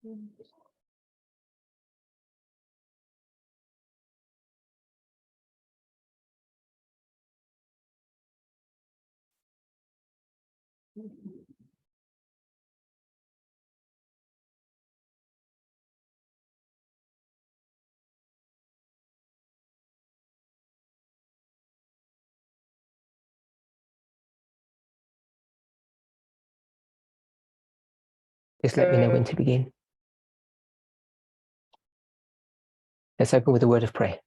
Just let me know when to begin. Let's open with a word of prayer.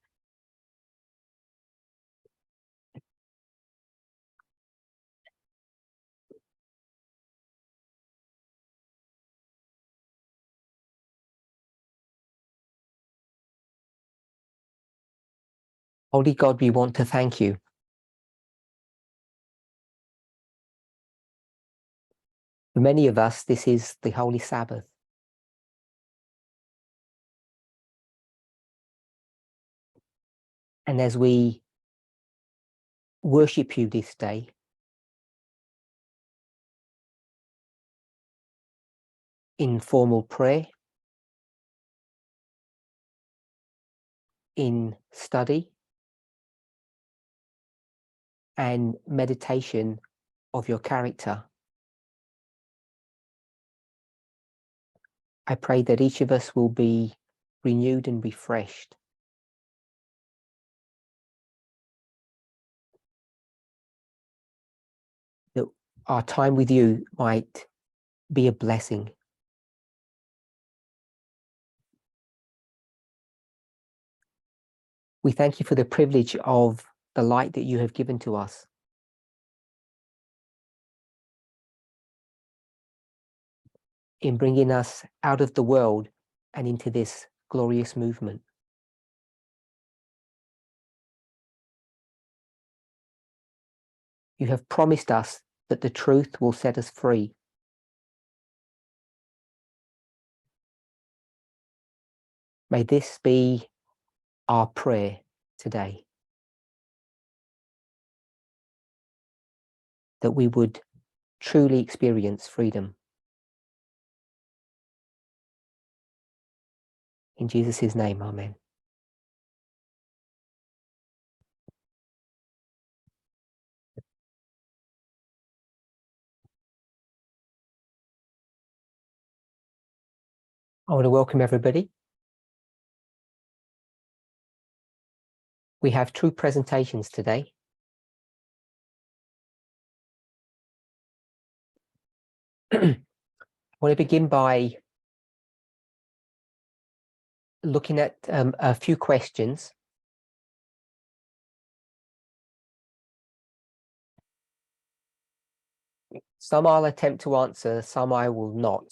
Holy God, we want to thank you. For many of us, this is the Holy Sabbath. And as we worship you this day, in formal prayer, in study, and meditation of your character, I pray that each of us will be renewed and refreshed. That our time with you might be a blessing. We thank you for the privilege of the light that you have given to us. In bringing us out of the world and into this glorious movement. You have promised us that the truth will set us free. May this be our prayer today. That we would truly experience freedom. In Jesus' name, amen. I want to welcome everybody. We have two presentations today. I want to begin by looking at a few questions. Some I'll attempt to answer, some I will not.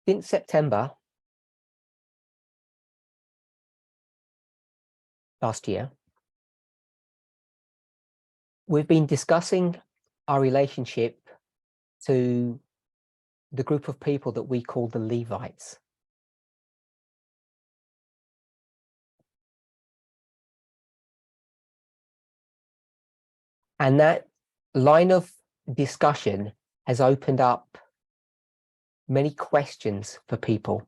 Since September last year, we've been discussing our relationship to the group of people that we call the Levites. And that line of discussion has opened up many questions for people.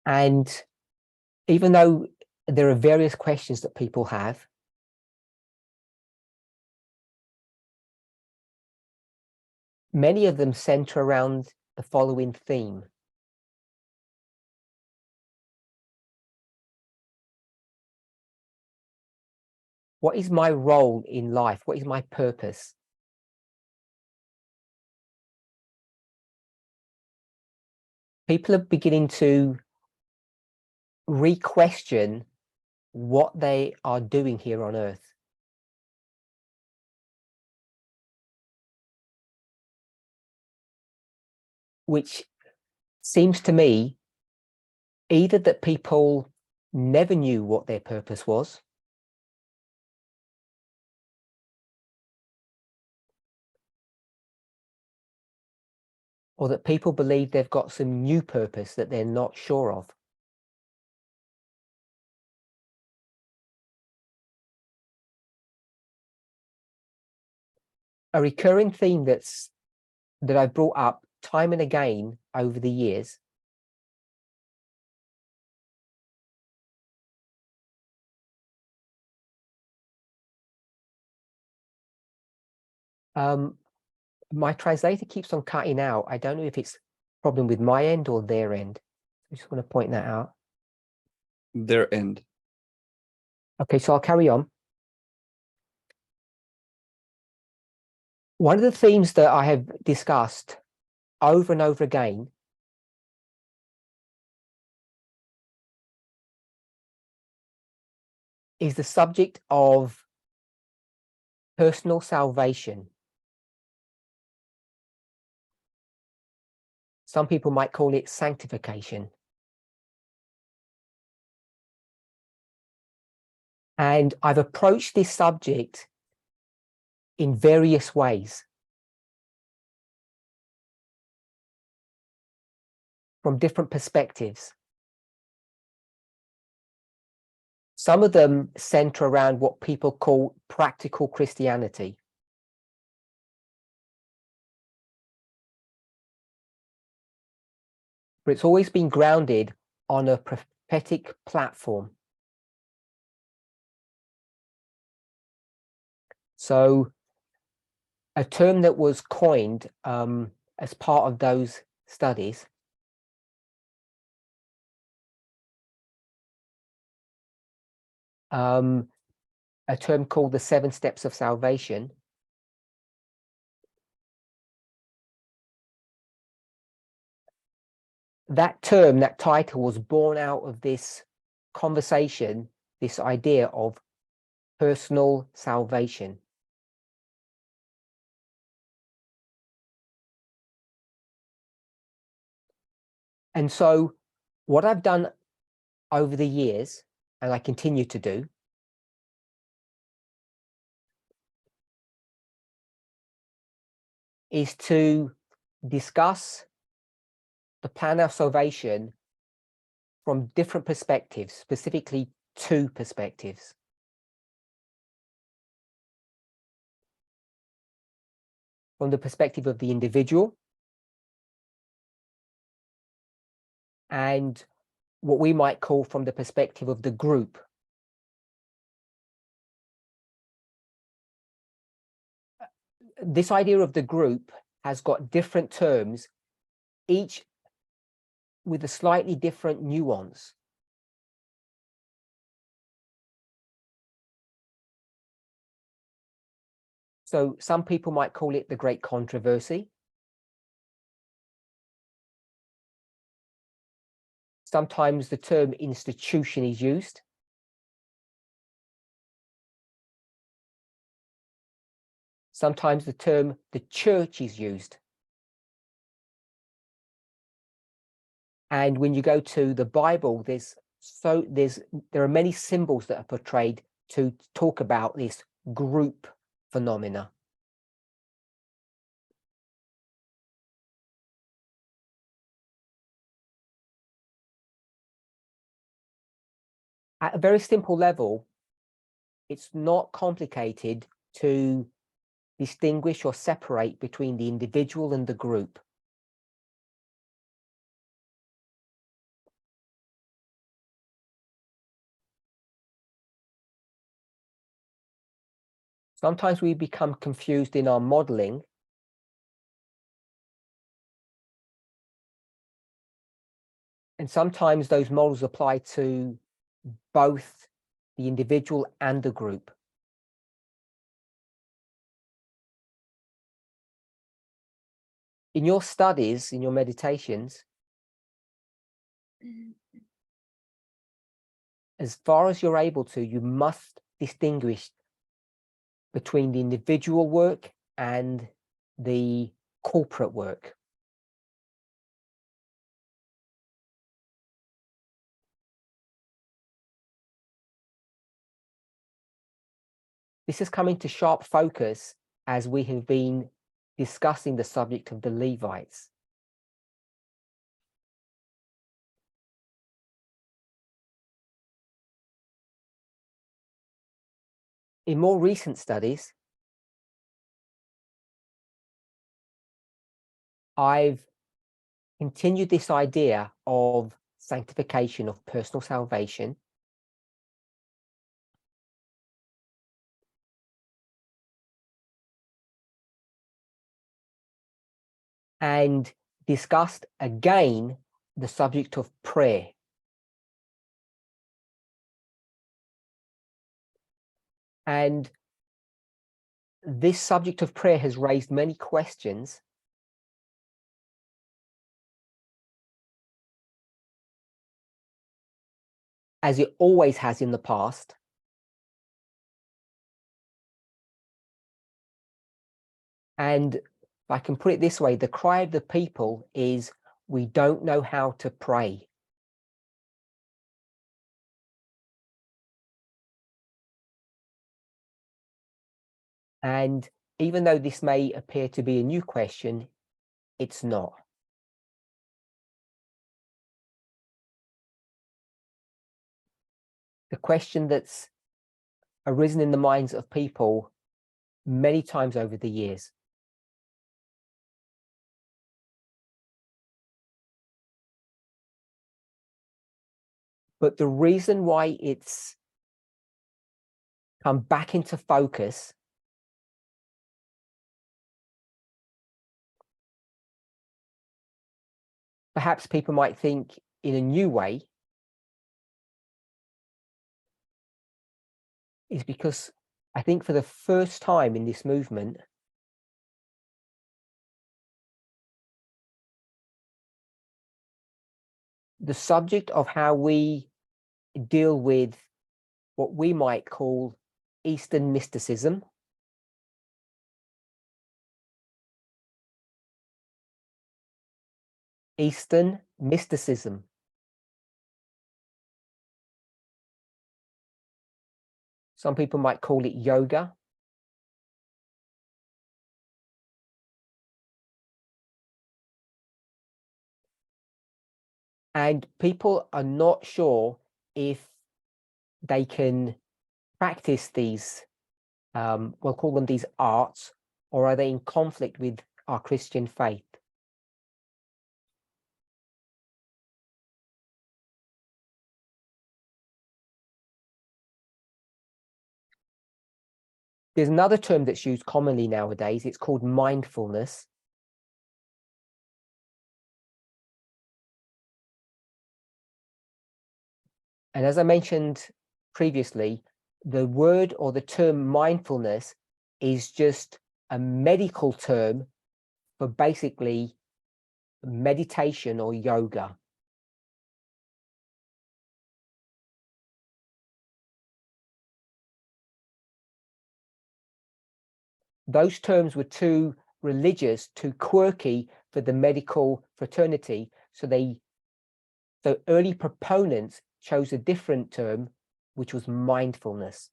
And even though there are various questions that people have, many of them center around the following theme. What is my role in life? What is my purpose? People are beginning to re-question what they are doing here on earth. Which seems to me either that people never knew what their purpose was, or that people believe they've got some new purpose that they're not sure of. A recurring theme that I've brought up time and again over the years my translator keeps on cutting out. I don't know if it's a problem with my end or their end. I just want to point that out. Their end. Okay, so I'll carry on. One of the themes that I have discussed over and over again is the subject of personal salvation. Some people might call it sanctification. And I've approached this subject in various ways, from different perspectives. Some of them center around what people call practical Christianity. But it's always been grounded on a prophetic platform. So a term that was coined as part of those studies a term called the 7 steps of salvation. That term, that title was born out of this conversation, this idea of personal salvation. And so what I've done over the years, and I continue to do, is to discuss the plan of salvation from different perspectives, specifically 2 perspectives. From the perspective of the individual and what we might call from the perspective of the group. This idea of the group has got different terms, each with a slightly different nuance. So some people might call it the great controversy. Sometimes the term institution is used. Sometimes the term the church is used. And when you go to the Bible, there are many symbols that are portrayed to talk about this group phenomena. At a very simple level, it's not complicated to distinguish or separate between the individual and the group. Sometimes we become confused in our modeling. And sometimes those models apply to both the individual and the group. In your studies, in your meditations, as far as you're able to, you must distinguish between the individual work and the corporate work. This has come into sharp focus as we have been discussing the subject of the Levites. In more recent studies, I've continued this idea of sanctification, of personal salvation, and discussed again the subject of prayer. And this subject of prayer has raised many questions as it always has in the past. And if I can put it this way, the cry of the people is, we don't know how to pray. And even though this may appear to be a new question, it's not. The question that's arisen in the minds of people many times over the years. But the reason why it's come back into focus perhaps people might think in a new way, is because I think for the first time in this movement, the subject of how we deal with what we might call Eastern mysticism, Eastern mysticism. Some people might call it yoga. And people are not sure if they can practice these, we'll call them these arts, or are they in conflict with our Christian faith? There's another term that's used commonly nowadays. It's called mindfulness. And as I mentioned previously, the word or the term mindfulness is just a medical term for basically meditation or yoga. Those terms were too religious, too quirky for the medical fraternity. So early proponents chose a different term, which was mindfulness.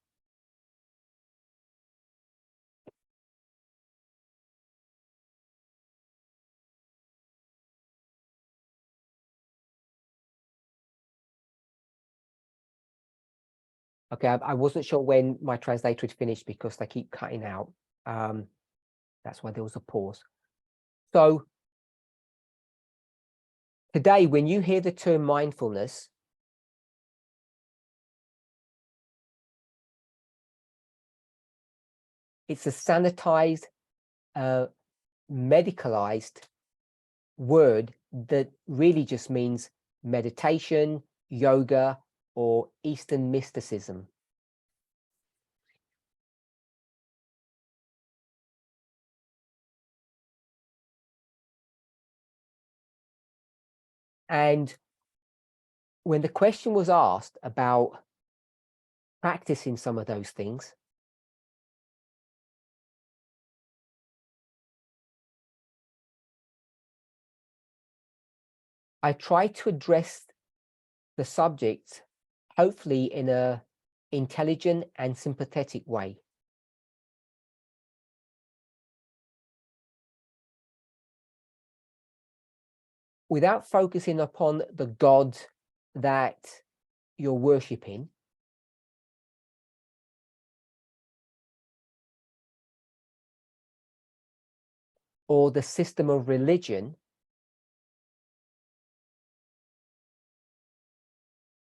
Okay, I wasn't sure when my translator had finished because they keep cutting out. That's why there was a pause. So today, when you hear the term mindfulness, it's a sanitized, medicalized word that really just means meditation, yoga, or Eastern mysticism. And when the question was asked about practicing some of those things, I tried to address the subject, hopefully in a intelligent and sympathetic way. Without focusing upon the God that you're worshipping, or the system of religion,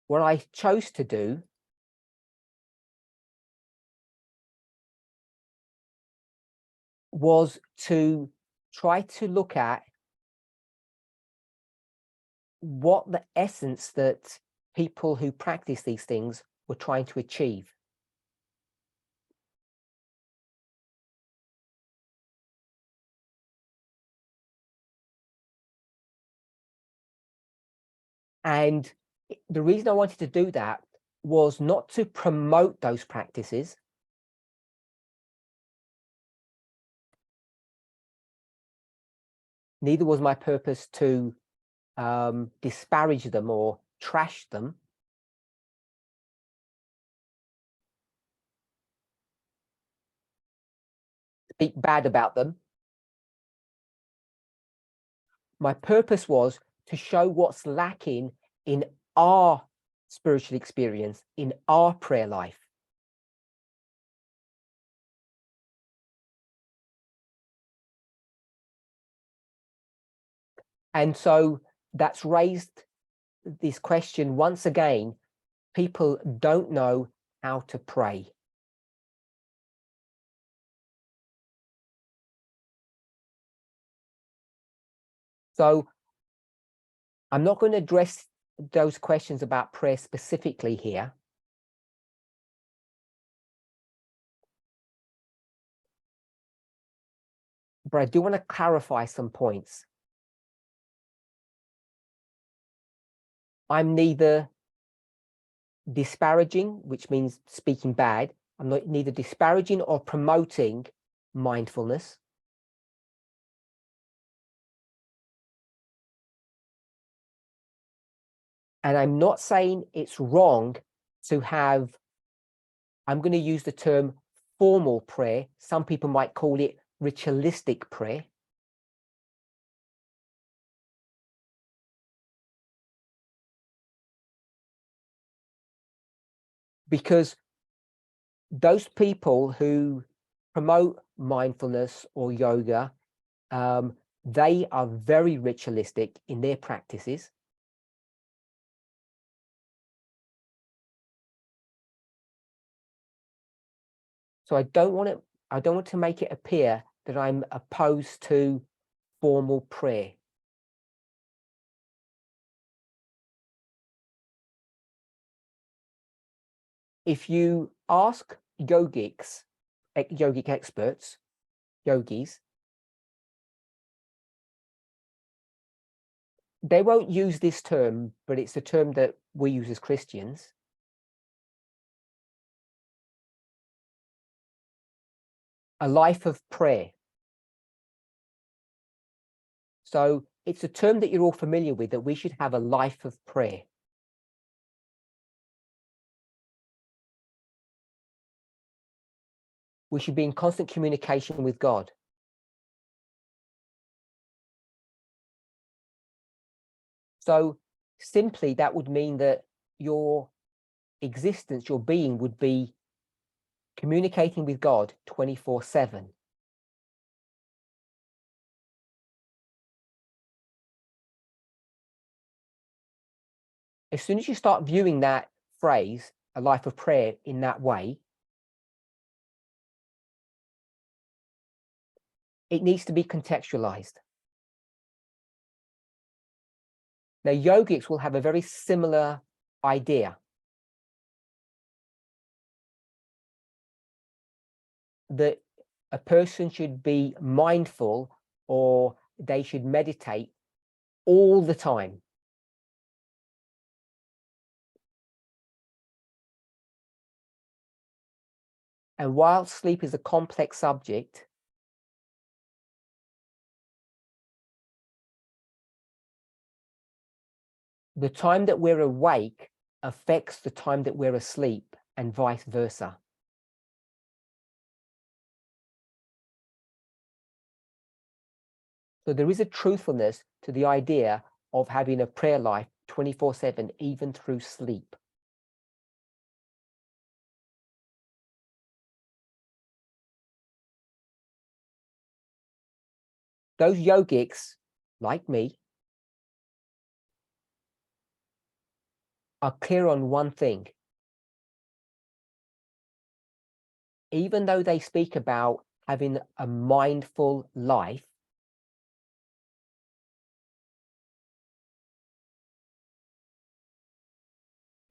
what I chose to do was to try to look at what the essence that people who practice these things were trying to achieve. And the reason I wanted to do that was not to promote those practices. Neither was my purpose to disparage them or trash them. Speak bad about them. My purpose was to show what's lacking in our spiritual experience, in our prayer life. And so that's raised this question once again. People don't know how to pray. So I'm not going to address those questions about prayer specifically here. But I do want to clarify some points. I'm neither disparaging, which means speaking bad. I'm not neither disparaging or promoting mindfulness. And I'm not saying it's wrong to have, I'm going to use the term formal prayer. Some people might call it ritualistic prayer. Because those people who promote mindfulness or yoga, they are very ritualistic in their practices. So I don't want to make it appear that I'm opposed to formal prayer. If you ask yogic experts, yogis, they won't use this term, but it's the term that we use as Christians. A life of prayer. So it's a term that you're all familiar with, that we should have a life of prayer. We should be in constant communication with God. So simply that would mean that your existence, your being would be communicating with God 24/7. As soon as you start viewing that phrase, a life of prayer, in that way, it needs to be contextualized. Now, yogics will have a very similar idea, that a person should be mindful or they should meditate all the time. And while sleep is a complex subject, the time that we're awake affects the time that we're asleep, and vice versa. So there is a truthfulness to the idea of having a prayer life 24/7, even through sleep. those yogics, like me, are clear on one thing. Even though they speak about having a mindful life,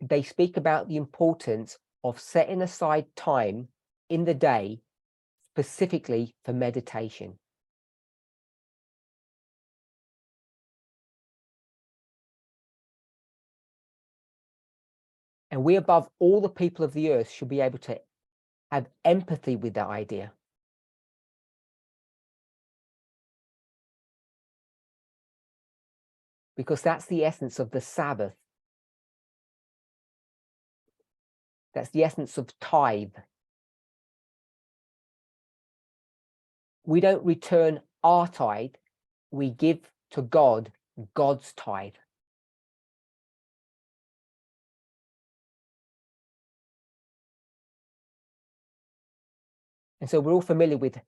they speak about the importance of setting aside time in the day specifically for meditation. And we, above all the people of the earth, should be able to have empathy with that idea. Because that's the essence of the Sabbath. That's the essence of tithe. We don't return our tithe, we give to God God's tithe. And so we're all familiar with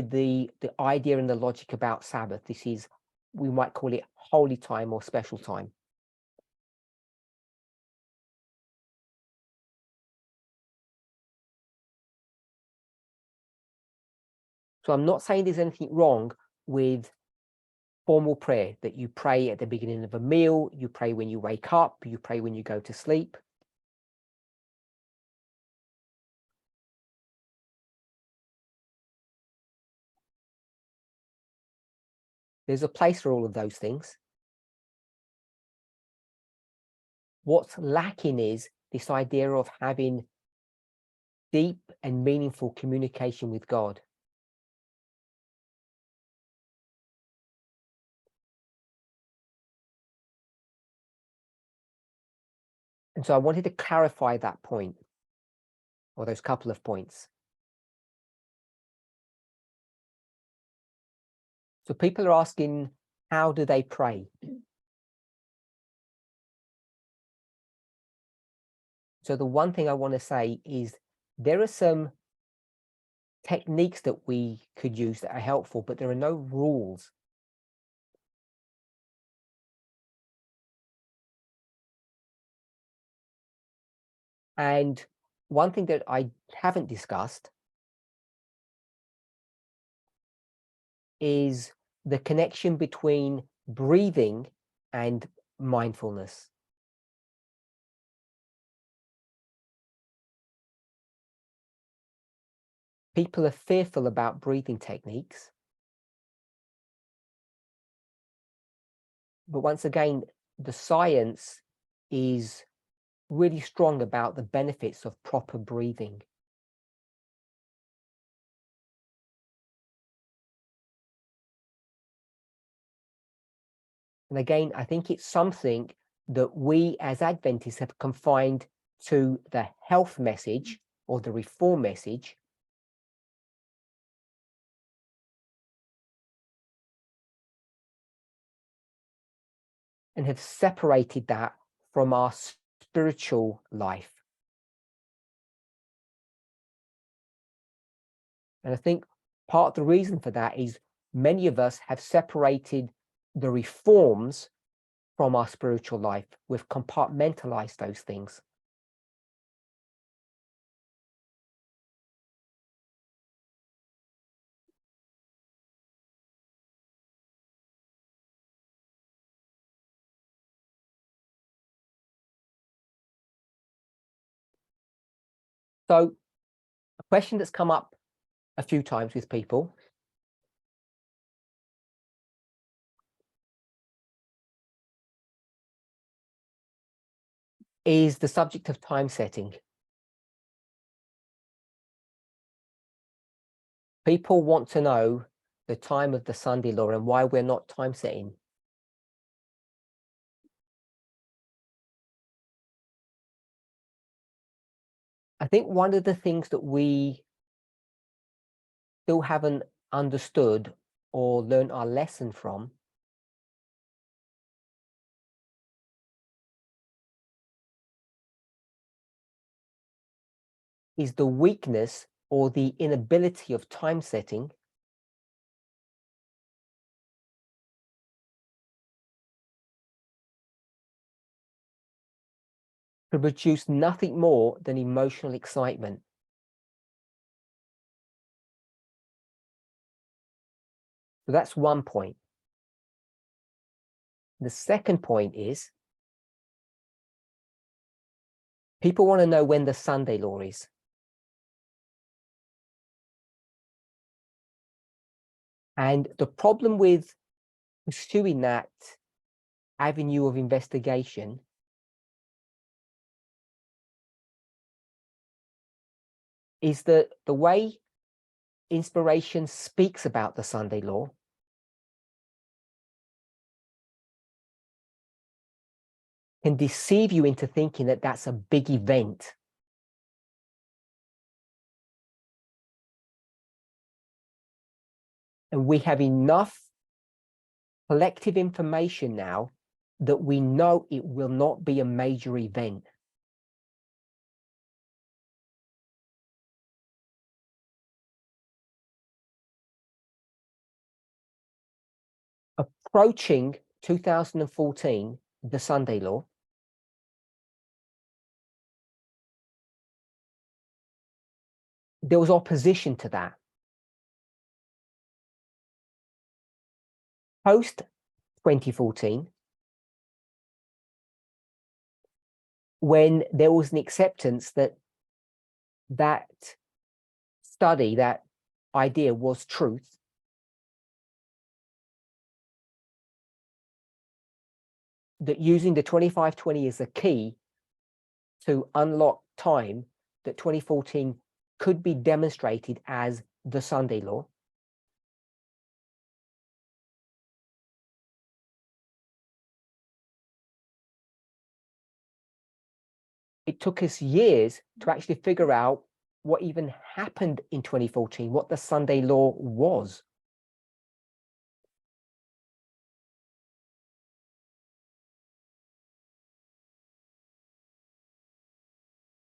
the idea and the logic about Sabbath. This is, we might call it holy time or special time. So I'm not saying there's anything wrong with formal prayer, that you pray at the beginning of a meal, you pray when you wake up, you pray when you go to sleep. There's a place for all of those things. What's lacking is this idea of having deep and meaningful communication with God. And so I wanted to clarify that point, or those couple of points. So people are asking, how do they pray? So the one thing I want to say is there are some techniques that we could use that are helpful, but there are no rules. And one thing that I haven't discussed is the connection between breathing and mindfulness. People are fearful about breathing techniques. But once again, the science is really strong about the benefits of proper breathing. And again, I think it's something that we as Adventists have confined to the health message or the reform message. And have separated that from our spiritual life. And I think part of the reason for that is many of us have separated the reforms from our spiritual life. We've compartmentalized those things. So a question that's come up a few times with people is the subject of time setting. People want to know the time of the Sunday law and why we're not time setting. I think one of the things that we still haven't understood or learned our lesson from is the weakness or the inability of time setting could produce nothing more than emotional excitement. So that's one point. The second point is people want to know when the Sunday law is. And the problem with pursuing that avenue of investigation is that the way inspiration speaks about the Sunday law can deceive you into thinking that that's a big event. And we have enough collective information now that we know it will not be a major event. Approaching 2014, the Sunday law, there was opposition to that. Post 2014, when there was an acceptance that that study, that idea was truth, that using the 25/20 as a key to unlock time, that 2014 could be demonstrated as the Sunday law. It took us years to actually figure out what even happened in 2014, what the Sunday law was.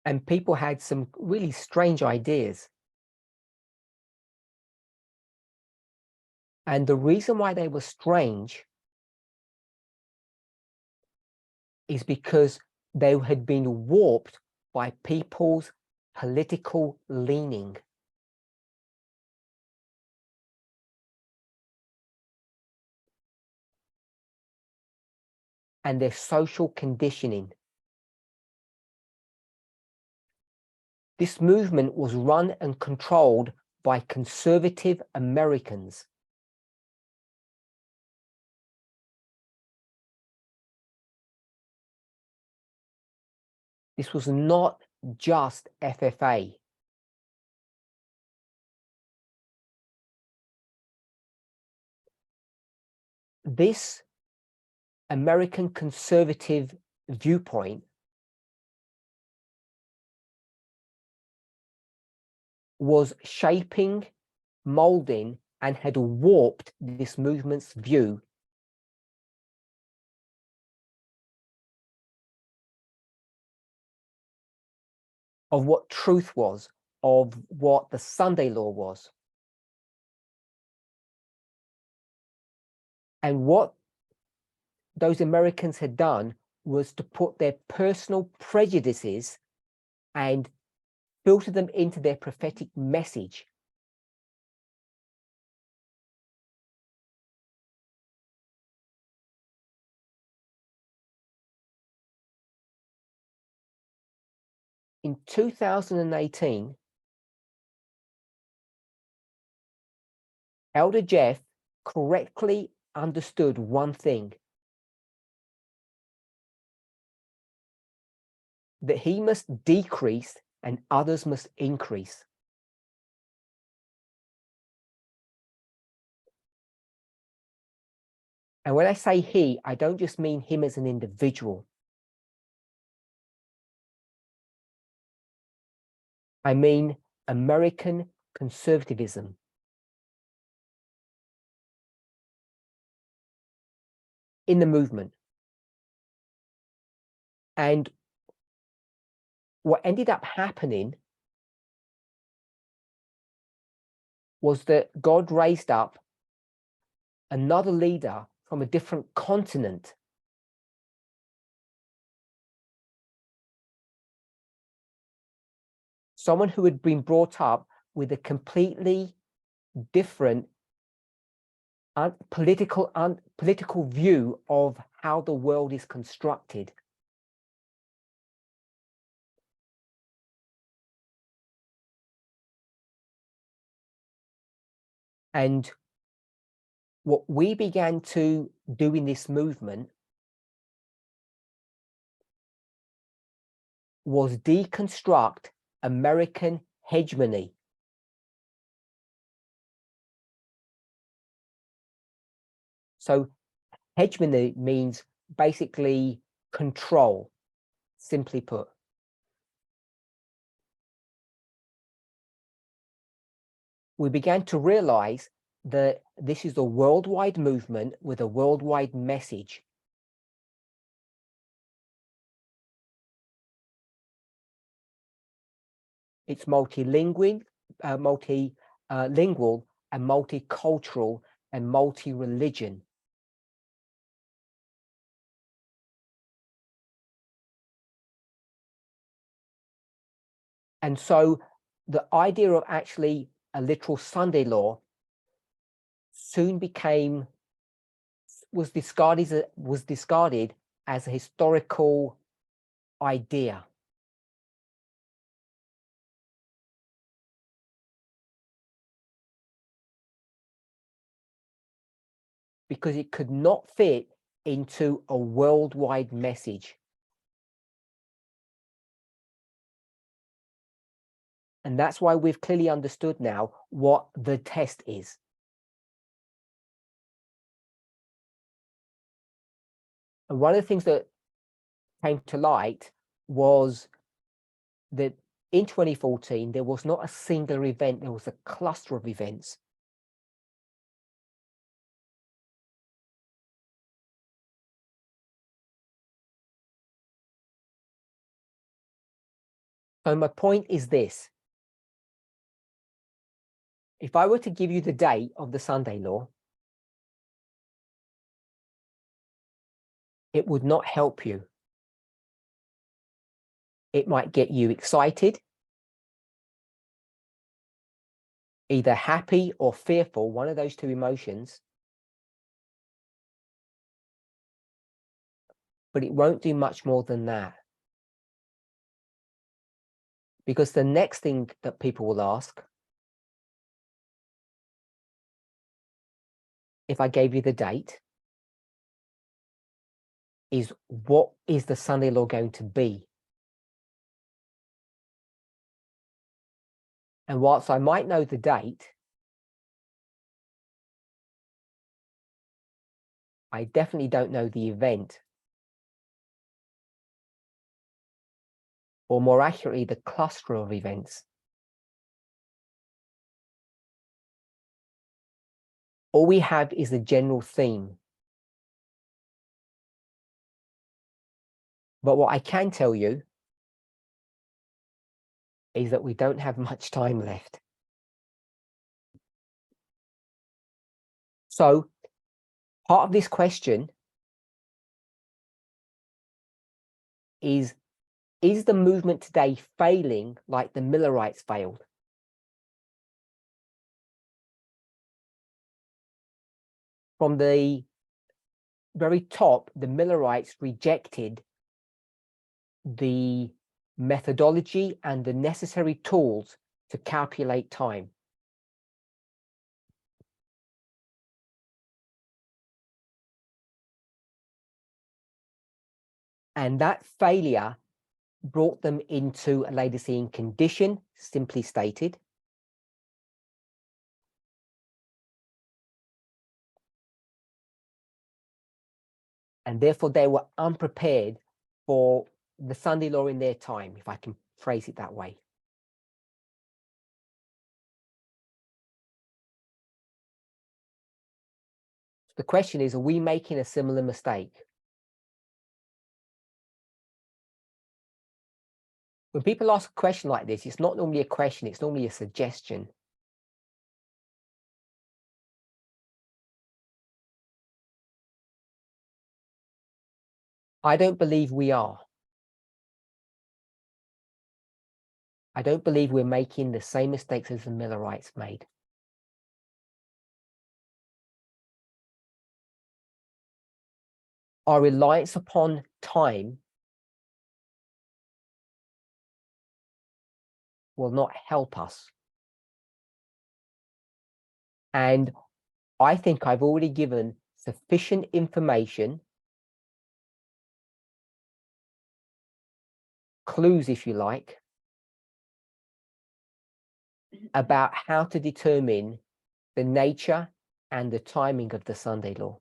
And people had some really strange ideas. And the reason why they were strange is because they had been warped by people's political leaning. And their social conditioning. This movement was run and controlled by conservative Americans. This was not just FFA. This American conservative viewpoint was shaping, molding, and had warped this movement's view of what truth was, of what the Sunday law was. And what those Americans had done was to put their personal prejudices and filter them into their prophetic message. In 2018, Elder Jeff correctly understood one thing, that he must decrease and others must increase. And when I say he, I don't just mean him as an individual. I mean American conservatism. In the movement. And what ended up happening was that God raised up another leader from a different continent someone who had been brought up with a completely different political view of how the world is constructed. And what we began to do in this movement was deconstruct American hegemony. So hegemony means basically control, simply put. We began to realize that this is a worldwide movement with a worldwide message. It's multilingual, lingual and multicultural and multi-religion. And so the idea of actually a literal Sunday law soon was discarded as a historical idea. Because it could not fit into a worldwide message. And that's why we've clearly understood now what the test is. And one of the things that came to light was that in 2014, there was not a single event, there was a cluster of events. So my point is this. If I were to give you the date of the Sunday law, it would not help you. It might get you excited, either happy or fearful, one of those two emotions, but it won't do much more than that. Because the next thing that people will ask, if I gave you the date, is what is the Sunday law going to be? And whilst I might know the date, I definitely don't know the event. Or more accurately, the cluster of events. All we have is a general theme. But what I can tell you is that we don't have much time left. So part of this question is the movement today failing like the Millerites failed? From the very top, the Millerites rejected the methodology and the necessary tools to calculate time. And that failure brought them into a Laodicean condition, simply stated. And therefore they were unprepared for the Sunday law in their time, if I can phrase it that way. The question is, are we making a similar mistake? When people ask a question like this, it's not normally a question, it's normally a suggestion. I don't believe we are. I don't believe we're making the same mistakes as the Millerites made. Our reliance upon time will not help us. And I think I've already given sufficient information, clues, if you like, about how to determine the nature and the timing of the Sunday law.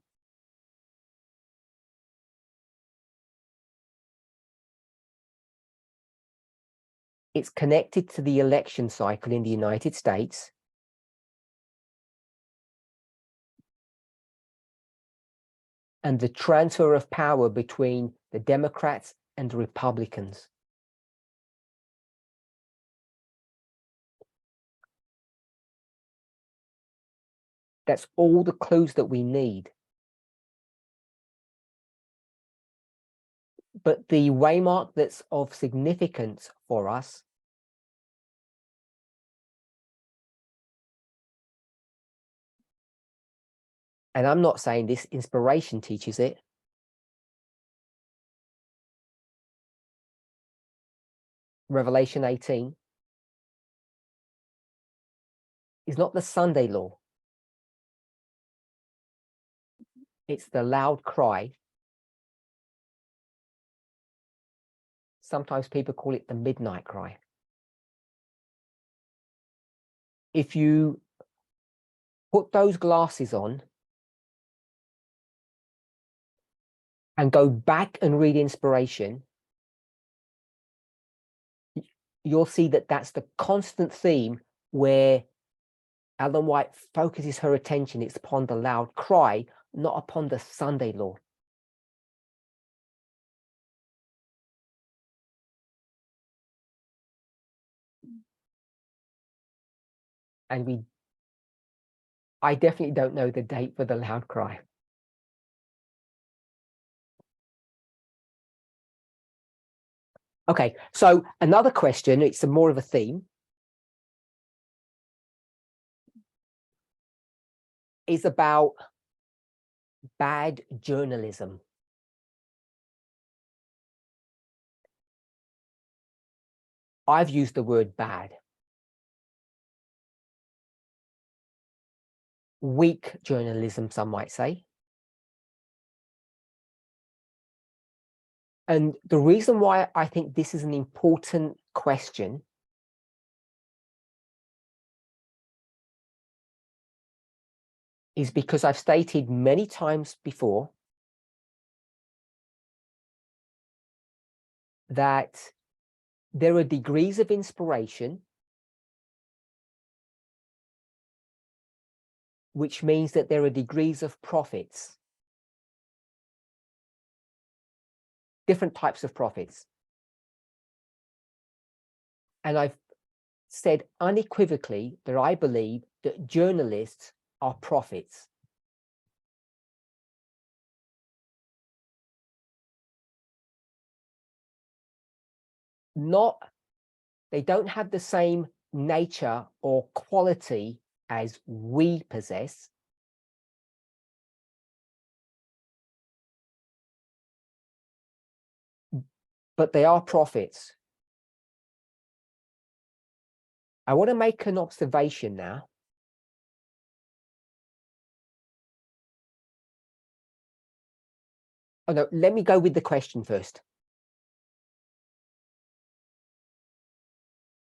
It's connected to the election cycle in the United States. And the transfer of power between the Democrats and the Republicans. That's all the clues that we need. But the waymark that's of significance for us and I'm not saying this, inspiration teaches it. Revelation 18 is not the Sunday law. It's the loud cry. Sometimes people call it the midnight cry. If you put those glasses on and go back and read inspiration, you'll see that that's the constant theme where Ellen White focuses her attention. It's upon the loud cry, not upon the Sunday law. And I definitely don't know the date for the loud cry. Okay, so another question, it's more of a theme, is about bad journalism. I've used the word bad. Weak journalism, some might say. And the reason why I think this is an important question is because I've stated many times before that there are degrees of inspiration, which means that there are degrees of prophets. Different types of prophets. And I've said unequivocally that I believe that journalists are prophets. They don't have the same nature or quality as we possess. But they are prophets. I want to make an observation now. Oh no, let me go with the question first.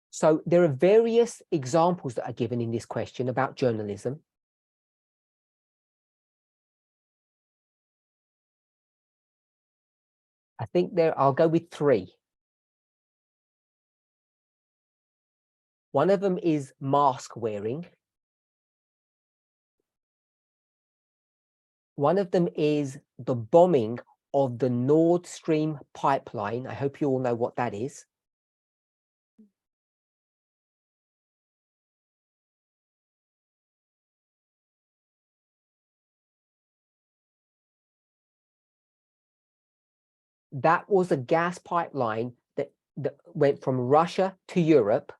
So there are various examples that are given in this question about journalism. I think I'll go with 3. One of them is mask wearing. One of them is the bombing of the Nord Stream pipeline. I hope you all know what that is. That was a gas pipeline that that went from Russia to Europe.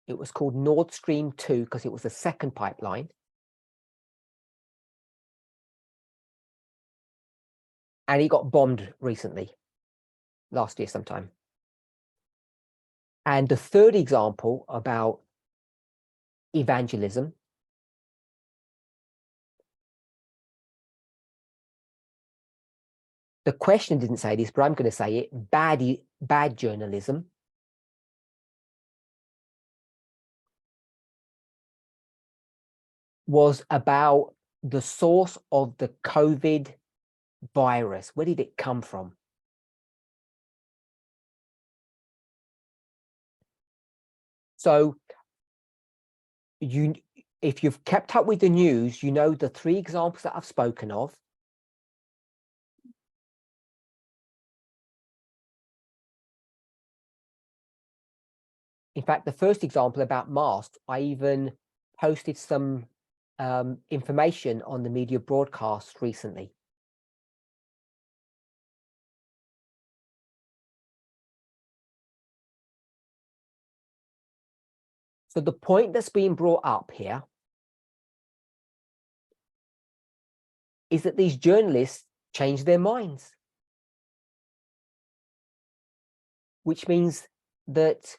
It was called Nord Stream 2 because it was the second pipeline. And it got bombed recently, last year sometime. And the third example about evangelism the question didn't say this, but I'm going to say it, bad journalism was about the source of the COVID virus. Where did it come from? So if you've kept up with the news, you know the three examples that I've spoken of. In fact, the first example about masks, I even posted some information on the media broadcast recently. So the point that's being brought up here is that these journalists change their minds, which means that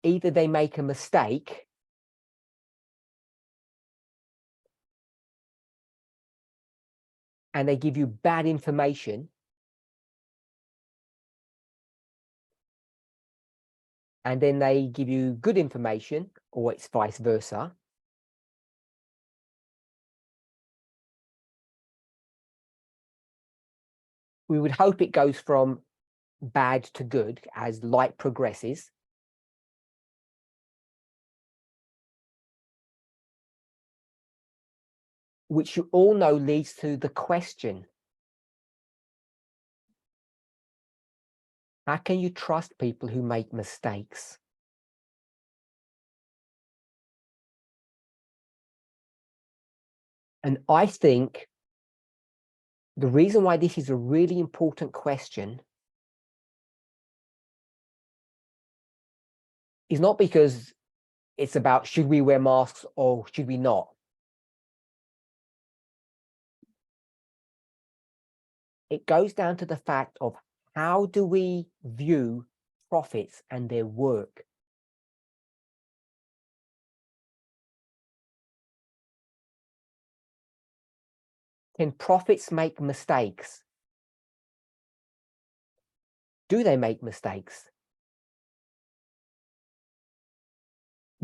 either they make a mistake and they give you bad information, and then they give you good information, or it's vice versa. We would hope it goes from bad to good as light progresses. Which you all know leads to the question, how can you trust people who make mistakes? And I think the reason why this is a really important question is not because it's about should we wear masks or should we not. It goes down to the fact of how do we view prophets and their work? Can prophets make mistakes? Do they make mistakes?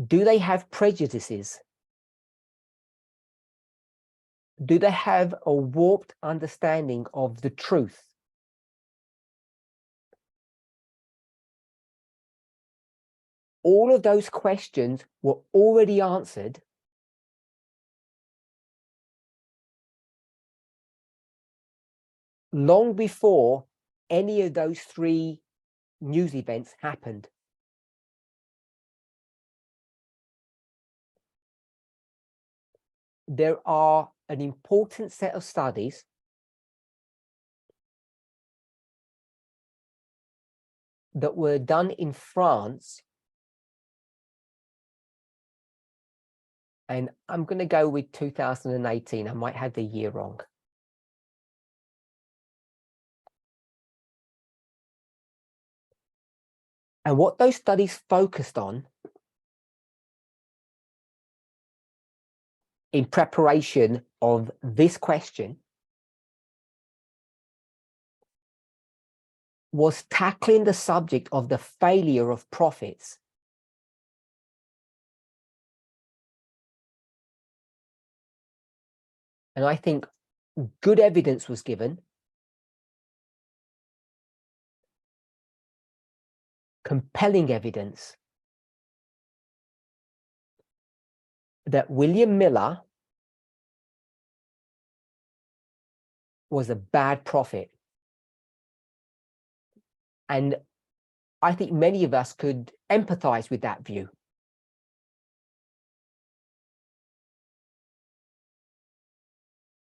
Do they have prejudices? Do they have a warped understanding of the truth? All of those questions were already answered long before any of those three news events happened. There are an important set of studies that were done in France, and I'm going to go with 2018. I might have the year wrong. And what those studies focused on in preparation of this question was tackling the subject of the failure of prophets. And I think good evidence was given, compelling evidence, that William Miller was a bad prophet. And I think many of us could empathize with that view.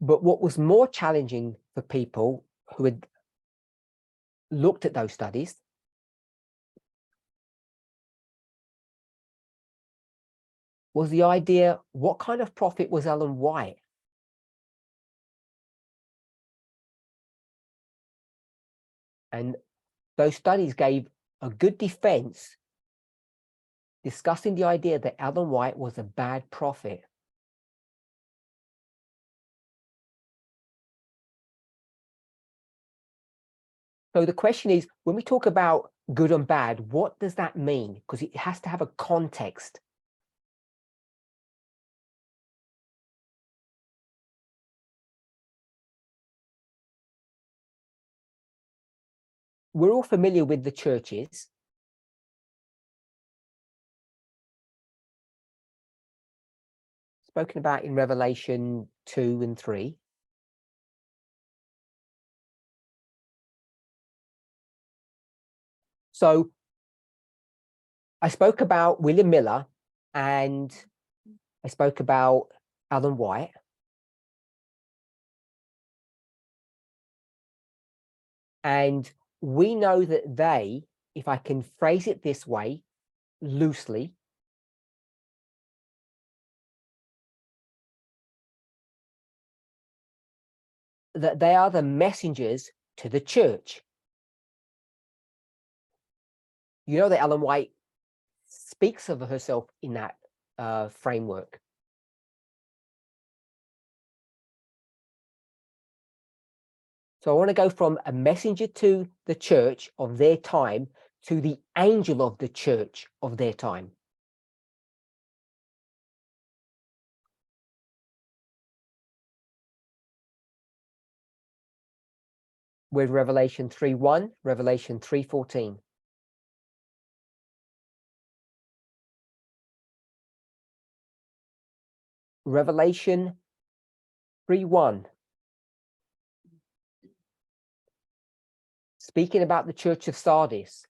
But what was more challenging for people who had looked at those studies was the idea, what kind of prophet was Ellen White? And those studies gave a good defense discussing the idea that Ellen White was a bad prophet. So the question is, when we talk about good and bad, what does that mean? Because it has to have a context. We're all familiar with the churches. Spoken about in Revelation 2 and 3. So I spoke about William Miller and I spoke about Ellen White. And we know that they, if I can phrase it this way, loosely, that they are the messengers to the church. You know that Ellen White speaks of herself in that framework. So I want to go from a messenger to the church of their time to the angel of the church of their time. With Revelation 3:1, Revelation 3:14. Revelation 3:1. Speaking about the church of Sardis.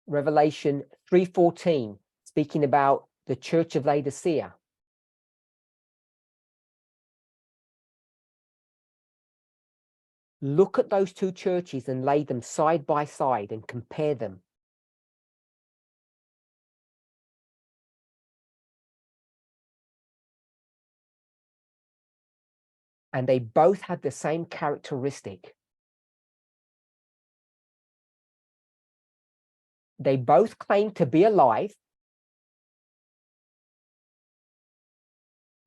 Revelation 3:14, speaking about the church of Laodicea. Look at those two churches and lay them side by side and compare them. And they both had the same characteristic. They both claim to be alive,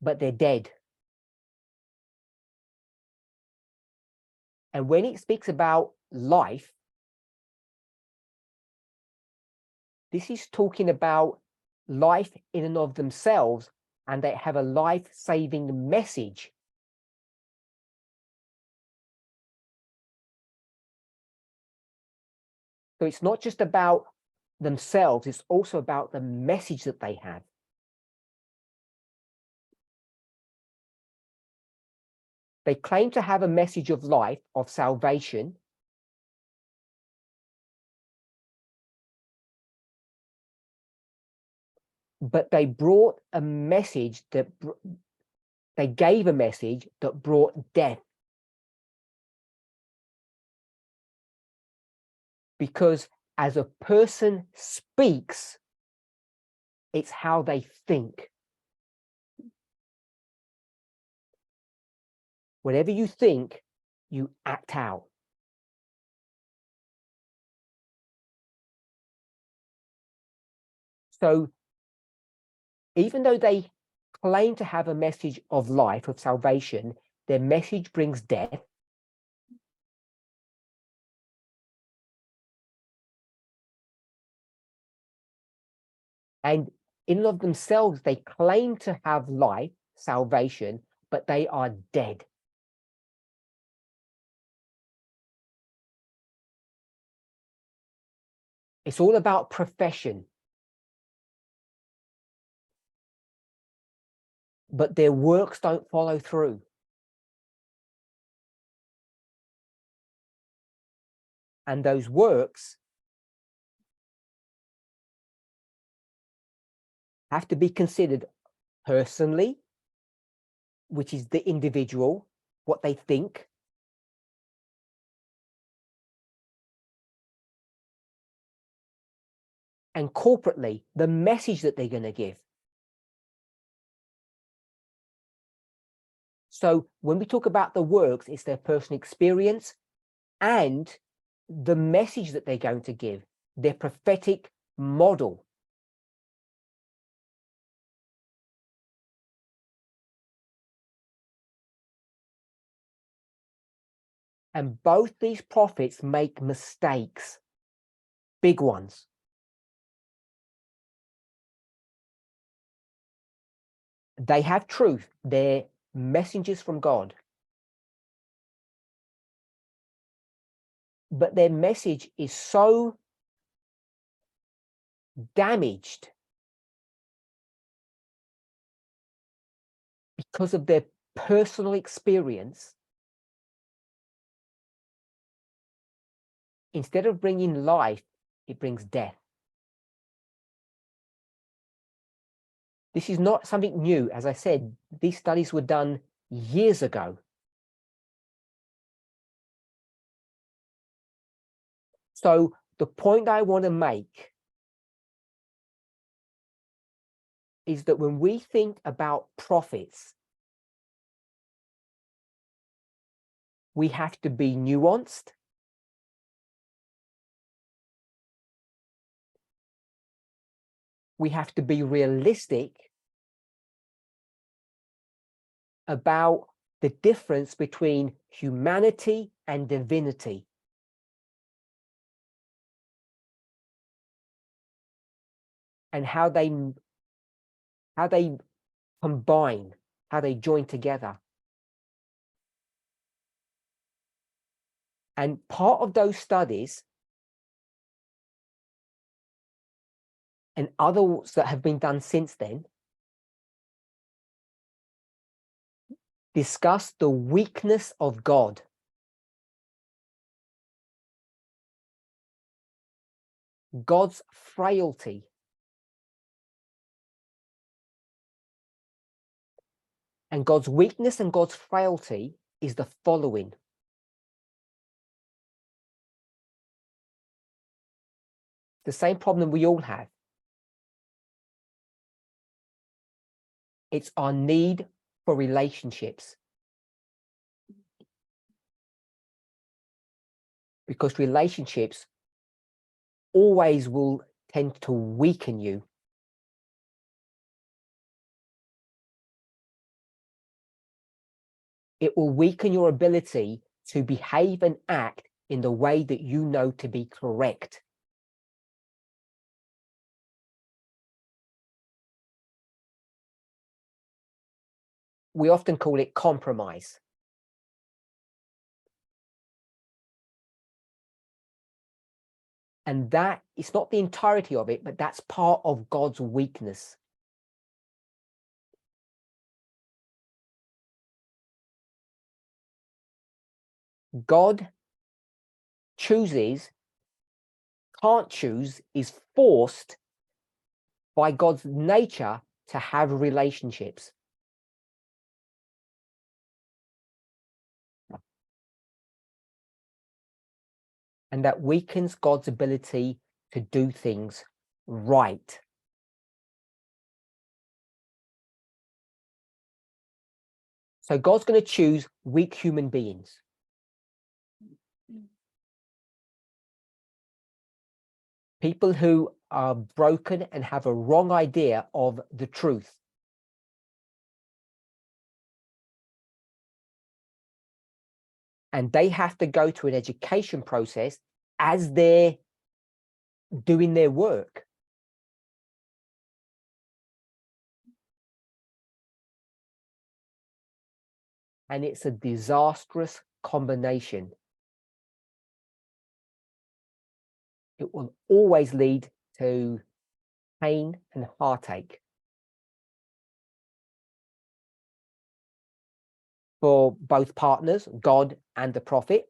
but they're dead. And when it speaks about life, this is talking about life in and of themselves, and they have a life-saving message. So it's not just about themselves, it's also about the message that they have. They claim to have a message of life, of salvation, but they brought a message that they gave a message that brought death. Because as a person speaks, it's how they think. Whatever you think, you act out. So even though they claim to have a message of life, of salvation, their message brings death. And in and of themselves, they claim to have life, salvation, but they are dead. It's all about profession. But their works don't follow through. And those works have to be considered personally, which is the individual, what they think, and corporately, the message that they're going to give. So when we talk about the works, it's their personal experience and the message that they're going to give, their prophetic model. And both these prophets make mistakes, big ones. They have truth. They're messengers from God. But their message is so damaged because of their personal experience. Instead of bringing life, it brings death. This is not something new. As I said, these studies were done years ago. So the point I want to make is that when we think about prophets, we have to be nuanced. We have to be realistic about the difference between humanity and divinity. And how they combine, how they join together. And part of those studies and others that have been done since then discuss the weakness of God. God's frailty. And God's weakness and God's frailty is the following. The same problem we all have. It's our need for relationships. Because relationships always will tend to weaken you. It will weaken your ability to behave and act in the way that you know to be correct. We often call it compromise. And that is not the entirety of it, but that's part of God's weakness. God chooses, can't choose, is forced by God's nature to have relationships. And that weakens God's ability to do things right. So God's going to choose weak human beings. People who are broken and have a wrong idea of the truth. And they have to go to an education process as they're doing their work. And it's a disastrous combination. It will always lead to pain and heartache for both partners, God and the prophet.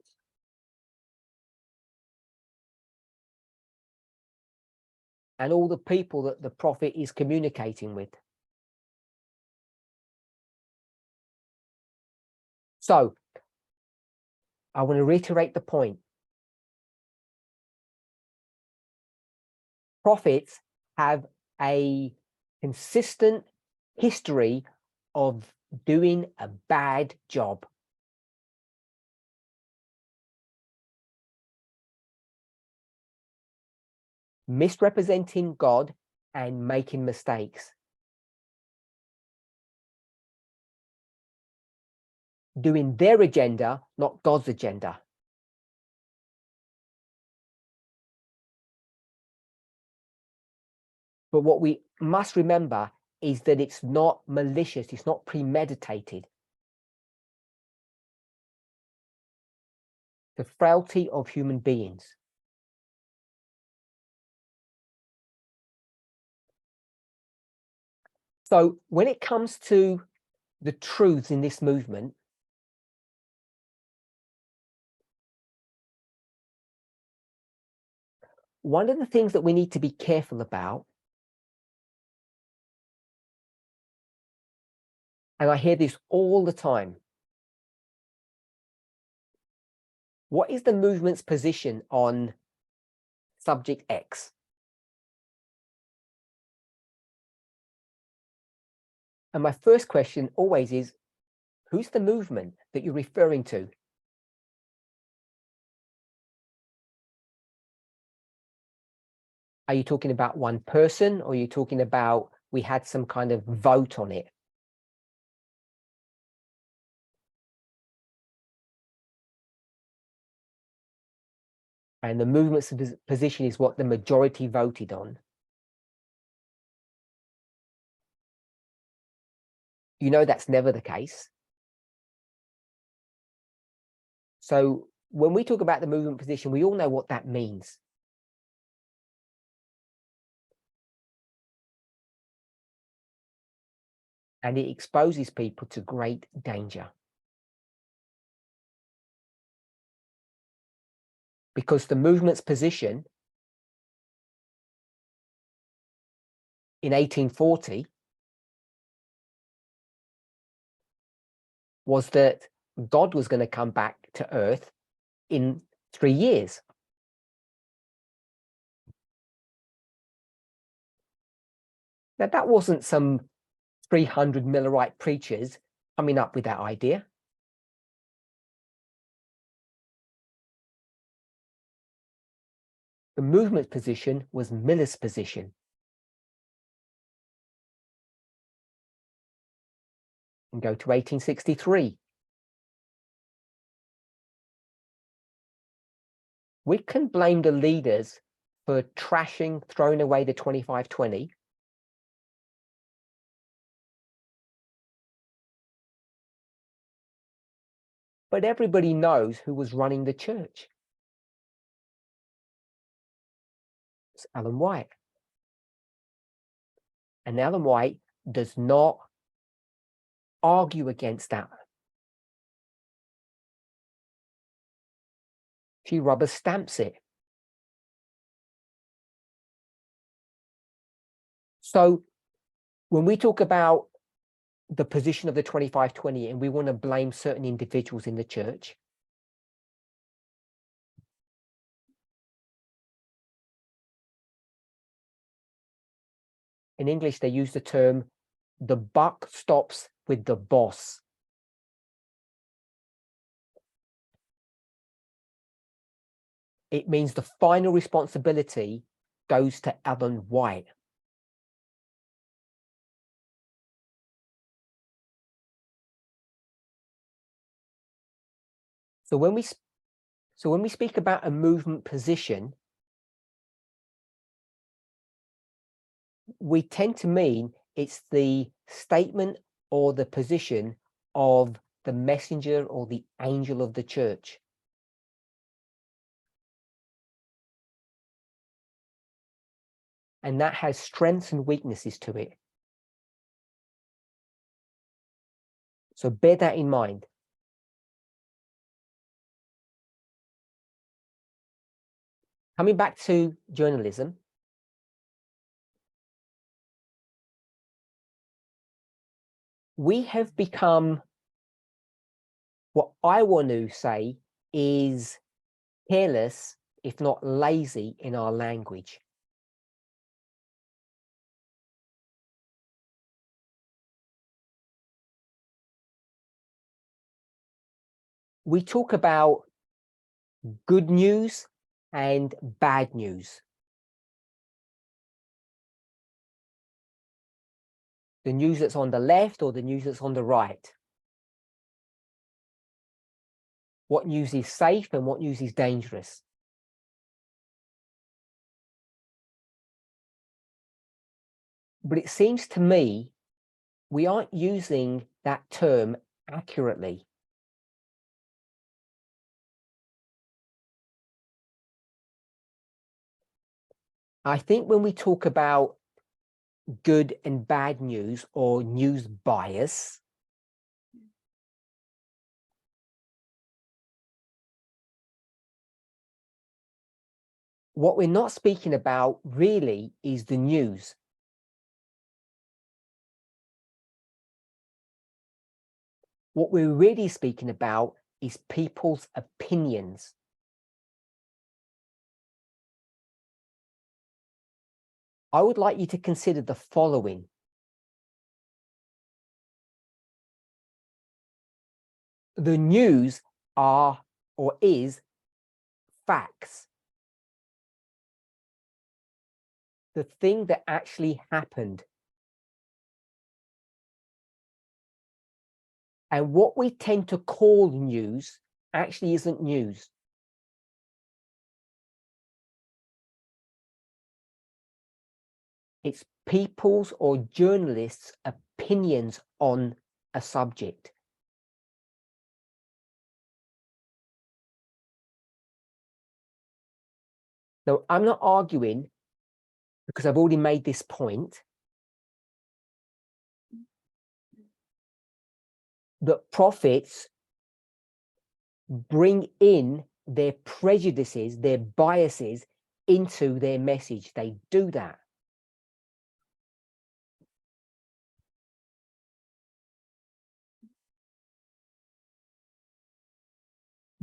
and all the people that the prophet is communicating with. So I want to reiterate the point. Prophets have a consistent history of doing a bad job. Misrepresenting God and making mistakes. Doing their agenda, not God's agenda. But what we must remember is that it's not malicious, it's not premeditated. The frailty of human beings. So when it comes to the truths in this movement, one of the things that we need to be careful about, and I hear this all the time, what is the movement's position on subject X? And my first question always is, who's the movement that you're referring to? Are you talking about one person, or are you talking about we had some kind of vote on it? And the movement's position is what the majority voted on. You know that's never the case. So when we talk about the movement position, we all know what that means. And it exposes people to great danger. Because the movement's position in 1840 was that God was going to come back to earth in 3 years. Now, that wasn't some 300 Millerite preachers coming up with that idea. The movement's position was Miller's position. And go to 1863. We can blame the leaders for trashing, throwing away the 25-20. But everybody knows who was running the church. It's Ellen White. And Ellen White does not argue against that. She rubber stamps it. So when we talk about the position of the 25-20 and we want to blame certain individuals in the church, in English they use the term, the buck stops with the boss. It means the final responsibility goes to Ellen White. So when we speak about a movement position, we tend to mean it's the statement or the position of the messenger or the angel of the church. And that has strengths and weaknesses to it. So bear that in mind. Coming back to journalism, We have become, what I want to say is, careless, if not lazy, in our language. We talk about good news and bad news. The news that's on the left or the news that's on the right. What news is safe and what news is dangerous. But it seems to me we aren't using that term accurately. I think when we talk about good and bad news or news bias, what we're not speaking about really is the news. What we're really speaking about is people's opinions. I would like you to consider the following. The news are or is facts. The thing that actually happened. And what we tend to call news actually isn't news. It's people's or journalists' opinions on a subject. Now, I'm not arguing, because I've already made this point, that prophets bring in their prejudices, their biases into their message. They do that.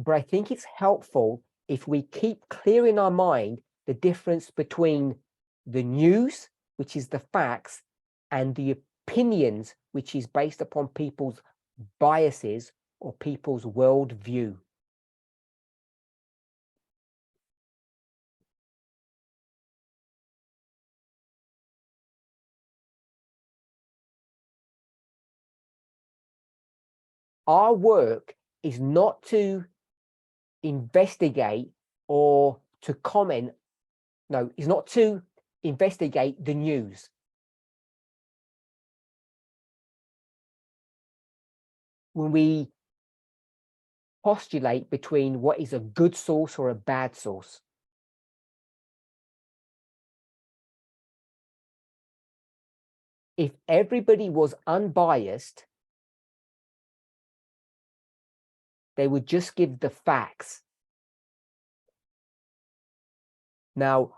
But I think it's helpful if we keep clear in our mind the difference between the news, which is the facts, and the opinions, which is based upon people's biases or people's worldview. Our work is not to investigate or to comment. No, it's not to investigate the news. When we postulate between what is a good source or a bad source. If everybody was unbiased, they would just give the facts. Now,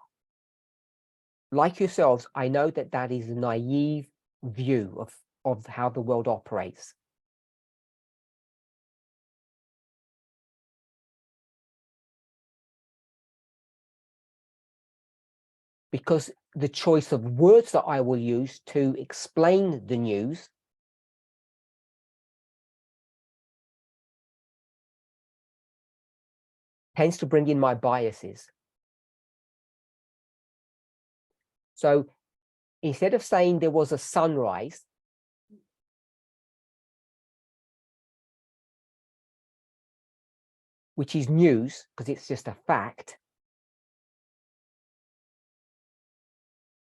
like yourselves, I know that that is a naive view of how the world operates. Because the choice of words that I will use to explain the news tends to bring in my biases. So instead of saying there was a sunrise, which is news because it's just a fact,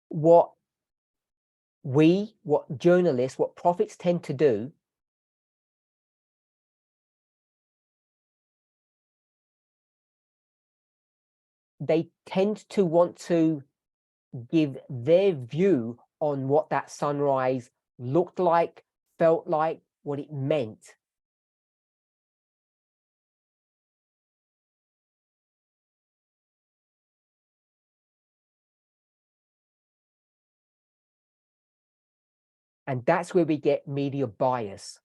what journalists, what prophets tend to do they tend to want to give their view on what that sunrise looked like, felt like, what it meant. And that's where we get media bias.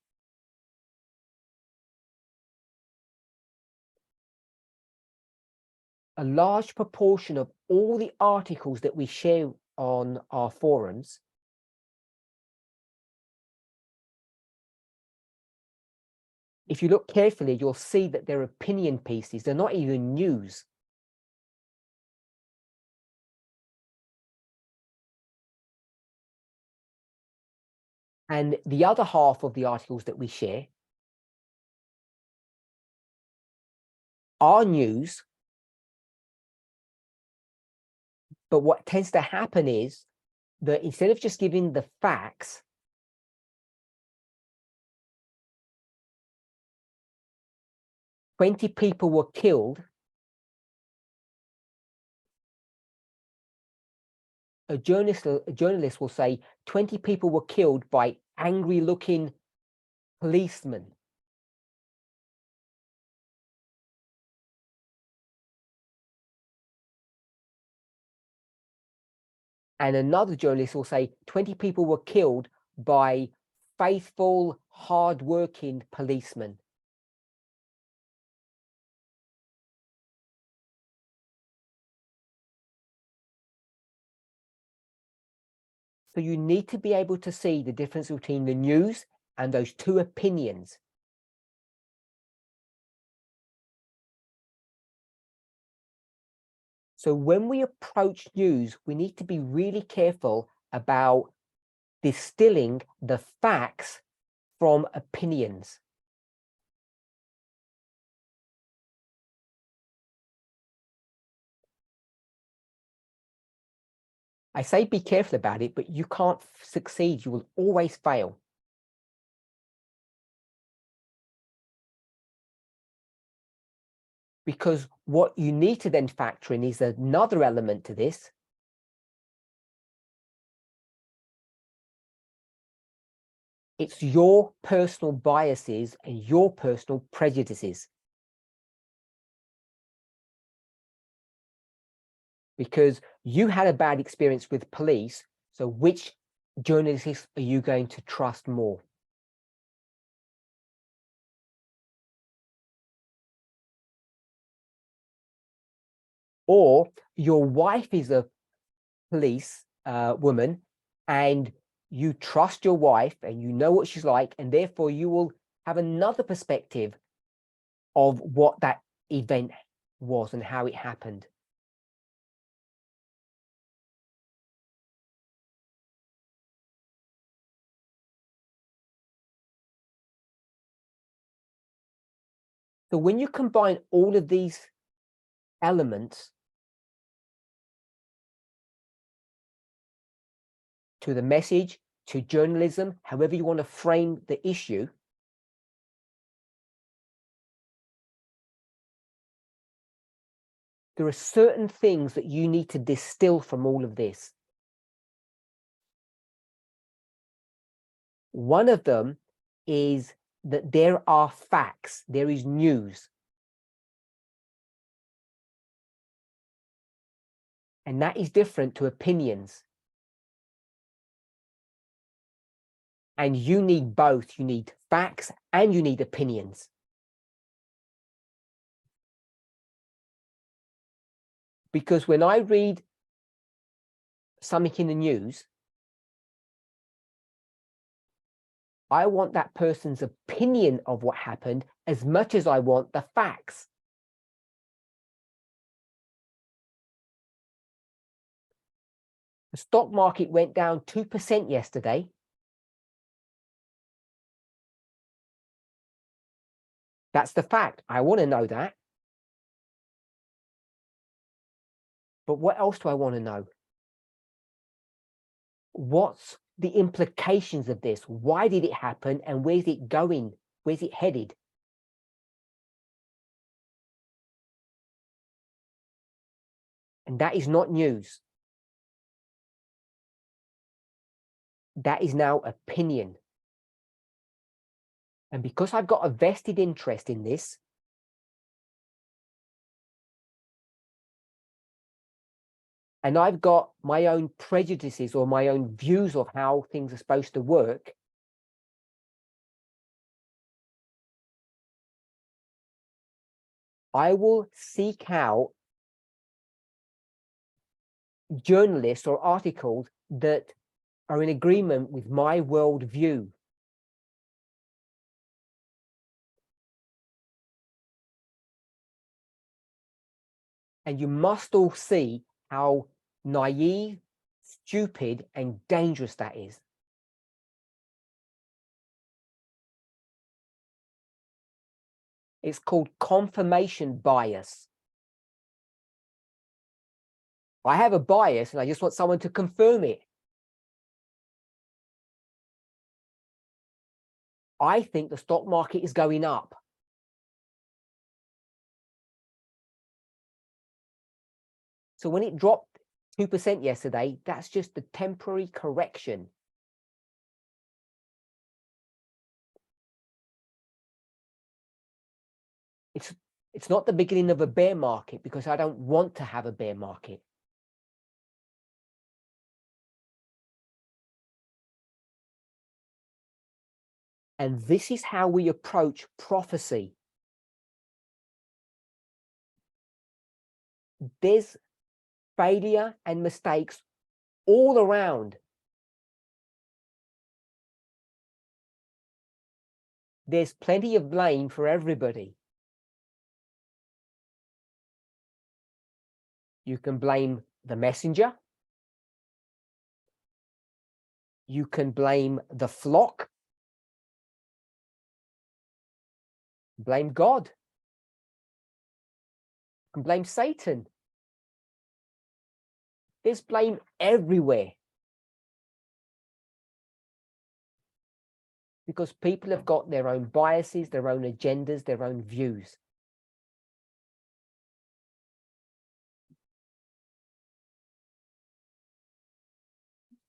A large proportion of all the articles that we share on our forums if you look carefully, you'll see that they're opinion pieces. They're not even news. And the other half of the articles that we share are news. But what tends to happen is that instead of just giving the facts, "20 people were killed," a journalist will say 20 people were killed by angry-looking policemen. And another journalist will say 20 people were killed by faithful, hard-working policemen. So you need to be able to see the difference between the news and those two opinions. So when we approach news, we need to be really careful about distilling the facts from opinions. I say be careful about it, but you can't succeed. You will always fail. Because what you need to then factor in is another element to this. It's your personal biases and your personal prejudices. Because you had a bad experience with police, so which journalists are you going to trust more? Or your wife is a police woman and you trust your wife and you know what she's like, and therefore you will have another perspective of what that event was and how it happened. So when you combine all of these elements to the message, to journalism, however you want to frame the issue, there are certain things that you need to distill from all of this. One of them is that there are facts, there is news. And that is different to opinions. And you need both. You need facts and you need opinions. Because when I read something in the news, I want that person's opinion of what happened as much as I want the facts. The stock market went down 2% yesterday. That's the fact. I want to know that. But what else do I want to know? What's the implications of this? Why did it happen? And where's it going? Where's it headed? And that is not news. That is now opinion. And because I've got a vested interest in this, and I've got my own prejudices or my own views of how things are supposed to work, I will seek out journalists or articles that are in agreement with my worldview. And you must all see how naive, stupid, and dangerous that is. It's called confirmation bias. I have a bias and I just want someone to confirm it. I think the stock market is going up. So when it dropped 2% yesterday, that's just a temporary correction. It's not the beginning of a bear market, because I don't want to have a bear market. And this is how we approach prophecy. There's failure and mistakes all around. There's plenty of blame for everybody. You can blame the messenger. You can blame the flock. Blame God. You can blame Satan. There's blame everywhere. Because people have got their own biases, their own agendas, their own views.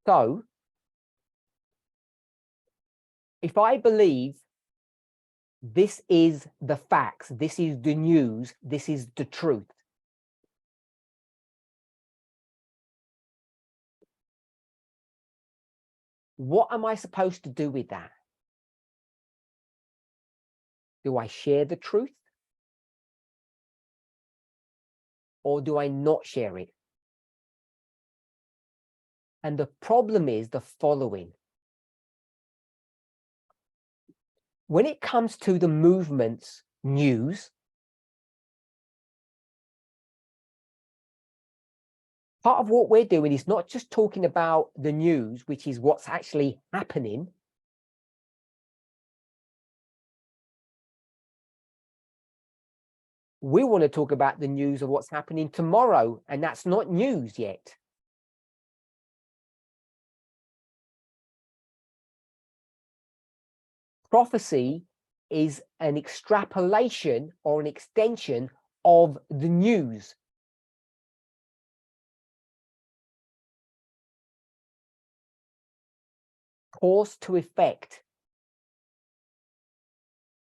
So, if I believe this is the facts, this is the news, this is the truth, what am I supposed to do with that? Do I share the truth? Or do I not share it? And the problem is the following. When it comes to the movement's news, part of what we're doing is not just talking about the news, which is what's actually happening. We want to talk about the news of what's happening tomorrow, and that's not news yet. Prophecy is an extrapolation or an extension of the news. Cause to effect.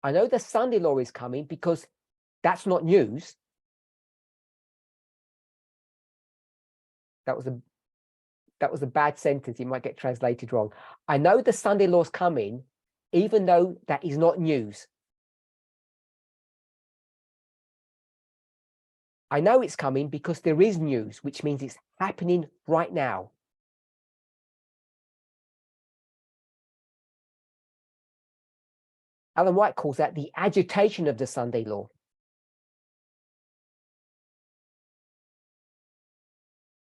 I know the Sunday law is coming because that's not news. That was a bad sentence. It might get translated wrong. I know the Sunday law's coming, even though that is not news. I know it's coming because there is news, which means it's happening right now. Alan White calls that the agitation of the Sunday law.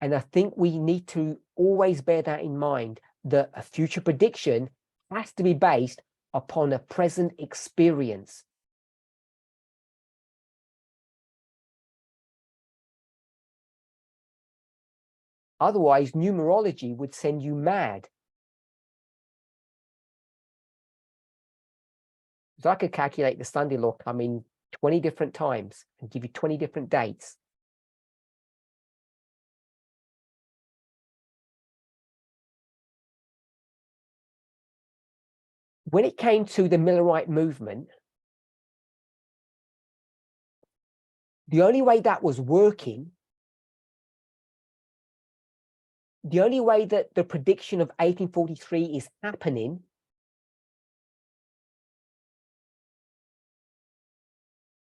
And I think we need to always bear that in mind, that a future prediction has to be based upon a present experience. Otherwise, numerology would send you mad. So I could calculate the Sunday law coming 20 different times and give you 20 different dates. When it came to the Millerite movement, the only way that was working the only way that the prediction of 1843 is happening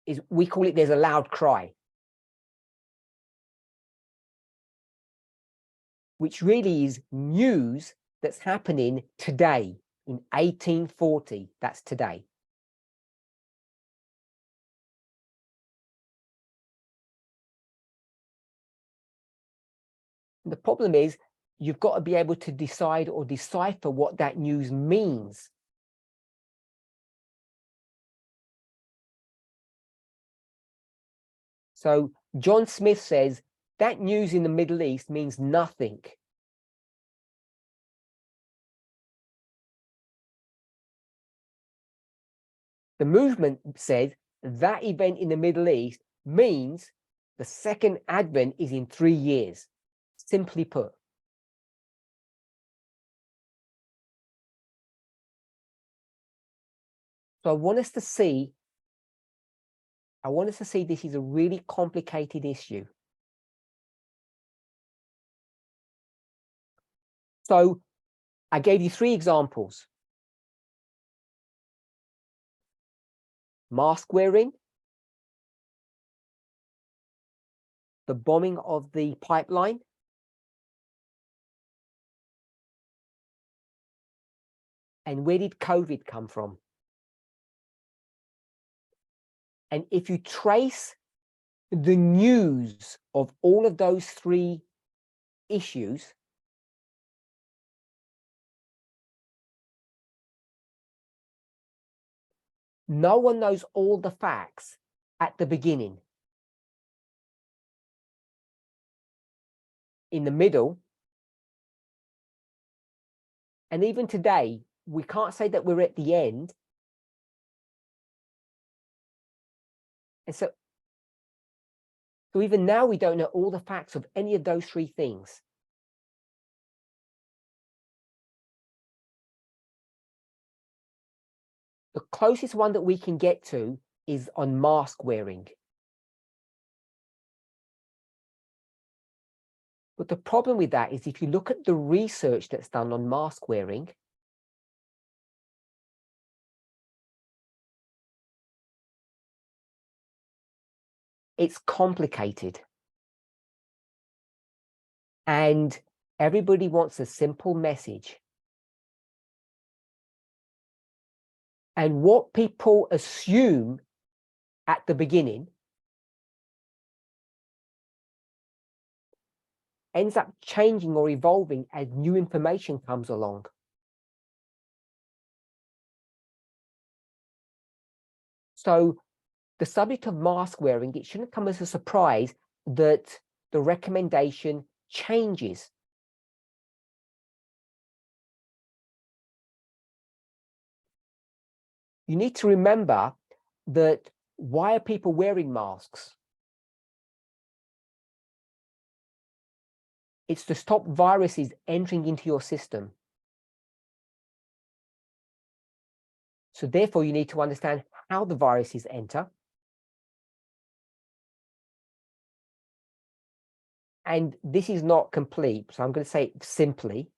is, we call it, there's a loud cry, which really is news that's happening today in 1840. That's today. And the problem is, you've got to be able to decide or decipher what that news means. So John Smith says that news in the Middle East means nothing. The movement said that event in the Middle East means the second advent is in 3 years, simply put. So I want us to see this is a really complicated issue. So I gave you 3 examples. Mask wearing, the bombing of the pipeline, and where did COVID come from? And if you trace the news of all of those 3 issues, no one knows all the facts at the beginning. In the middle, and even today, we can't say that we're at the end. And so even now, we don't know all the facts of any of those 3 things. The closest one that we can get to is on mask wearing. But the problem with that is, if you look at the research that's done on mask wearing, it's complicated. And everybody wants a simple message. And what people assume at the beginning ends up changing or evolving as new information comes along. So the subject of mask wearing, it shouldn't come as a surprise that the recommendation changes. You need to remember that, why are people wearing masks? It's to stop viruses entering into your system. So therefore, you need to understand how the viruses enter. And this is not complete, so I'm going to say it simply.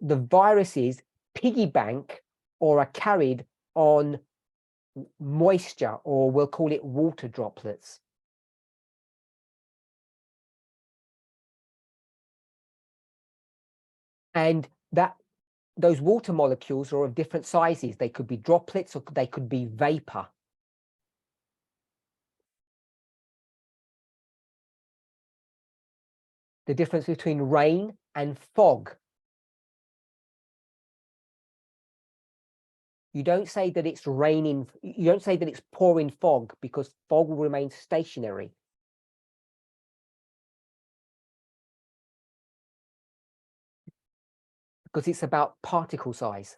The viruses piggyback or are carried on moisture, or we'll call it water droplets. And those water molecules are of different sizes. They could be droplets or they could be vapor. The difference between rain and fog. You don't say that it's raining, you don't say that it's pouring fog, because fog will remain stationary. Because it's about particle size.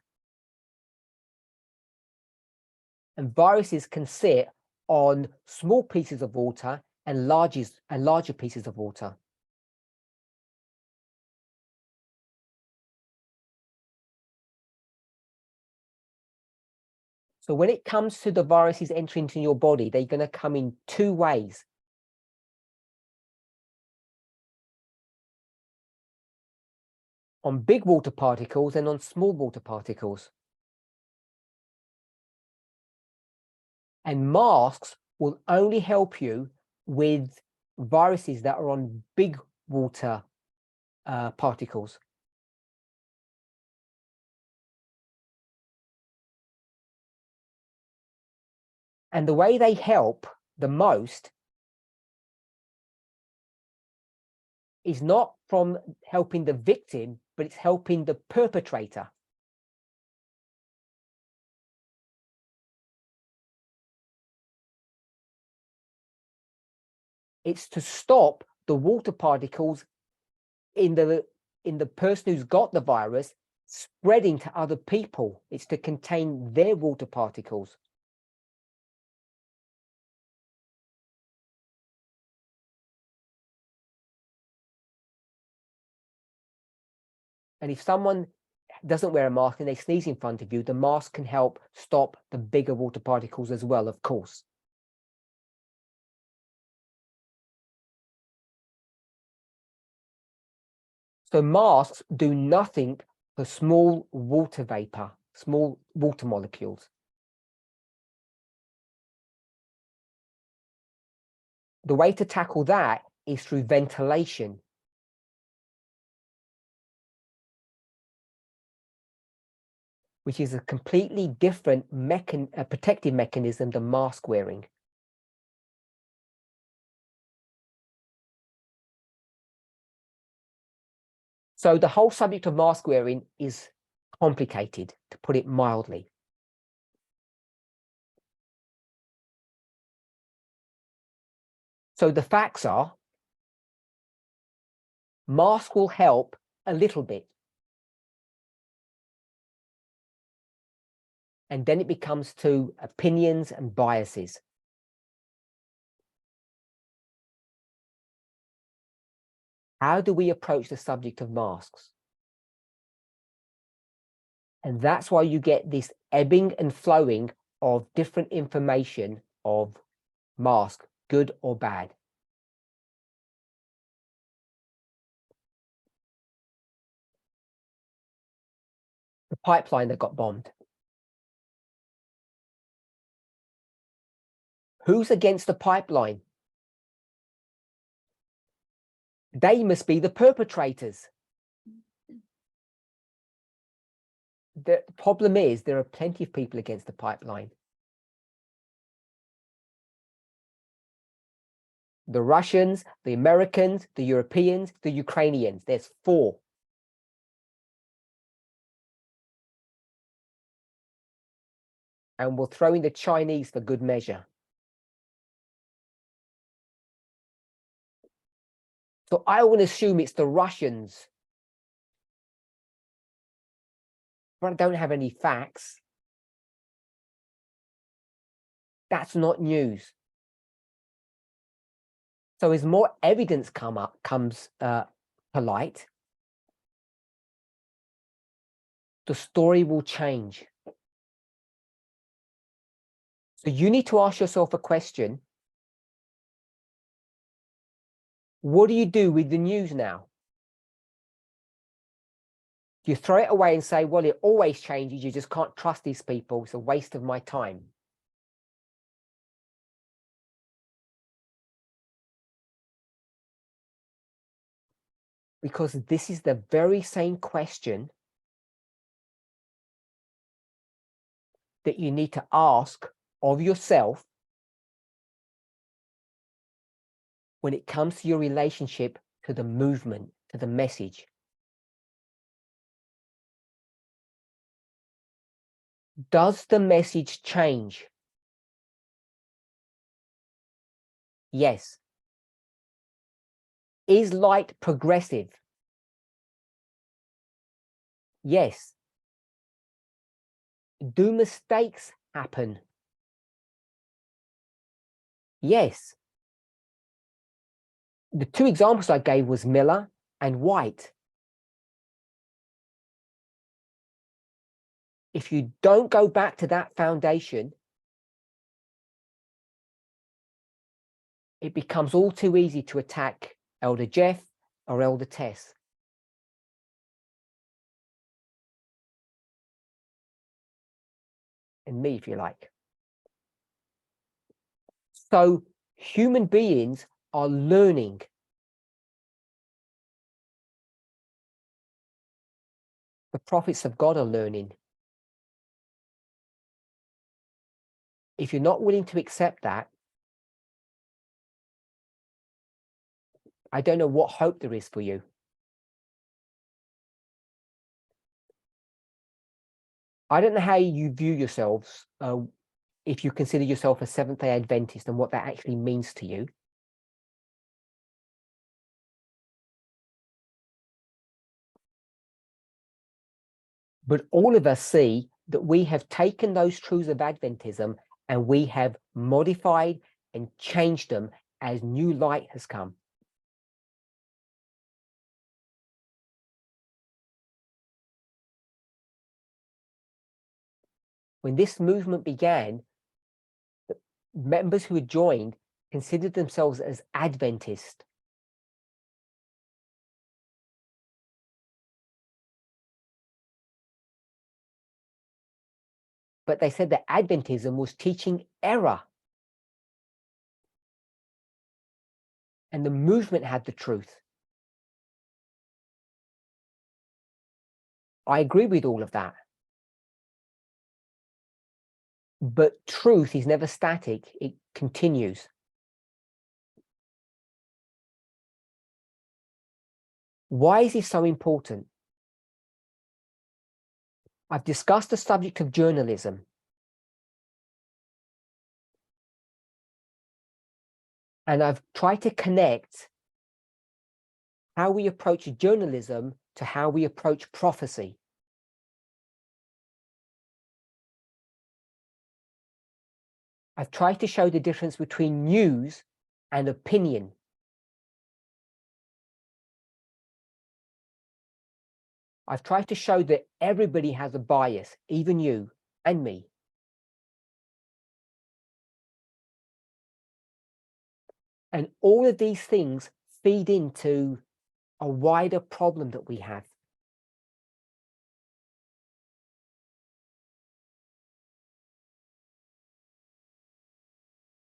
And viruses can sit on small pieces of water and larger pieces of water. So when it comes to the viruses entering into your body, they're going to come in 2 ways. on big water particles and on small water particles. And masks will only help you with viruses that are on big water particles. And the way they help the most is not from helping the victim, but it's helping the perpetrator. It's to stop the water particles in the person who's got the virus spreading to other people. It's to contain their water particles. And if someone doesn't wear a mask and they sneeze in front of you, the mask can help stop the bigger water particles as well, of course. So masks do nothing for small water vapor, small water molecules. The way to tackle that is through ventilation. Which is a completely different protective mechanism than mask wearing. So the whole subject of mask wearing is complicated, to put it mildly. So the facts are, mask will help a little bit. And then it becomes to opinions and biases. How do we approach the subject of masks? And that's why you get this ebbing and flowing of different information of mask, good or bad. The pipeline that got bombed. Who's against the pipeline? They must be the perpetrators. The problem is there are plenty of people against the pipeline. The Russians, the Americans, the Europeans, the Ukrainians. There's 4. And we'll throw in the Chinese for good measure. So I want to assume it's the Russians. But I don't have any facts. That's not news. So as more evidence comes to light, the story will change. So you need to ask yourself a question. What do you do with the news now? Do you throw it away and say, well, it always changes, you just can't trust these people, it's a waste of my time? Because this is the very same question that you need to ask of yourself when it comes to your relationship to the movement, to the message. Does the message change? Yes. Is light progressive? Yes. Do mistakes happen? Yes. The 2 examples I gave was Miller and White. If you don't go back to that foundation, it becomes all too easy to attack Elder Jeff or Elder Tess. and me, if you like. So human beings are learning. The prophets of God are learning. If you're not willing to accept that, I don't know what hope there is for you. I don't know how you view yourselves, if you consider yourself a Seventh-day Adventist and what that actually means to you. But all of us see that we have taken those truths of Adventism and we have modified and changed them as new light has come. When this movement began, the members who had joined considered themselves as Adventist. But they said that Adventism was teaching error. And the movement had the truth. I agree with all of that. But truth is never static, it continues. Why is this so important? I've discussed the subject of journalism. And I've tried to connect how we approach journalism to how we approach prophecy. I've tried to show the difference between news and opinion. I've tried to show that everybody has a bias, even you and me. And all of these things feed into a wider problem that we have.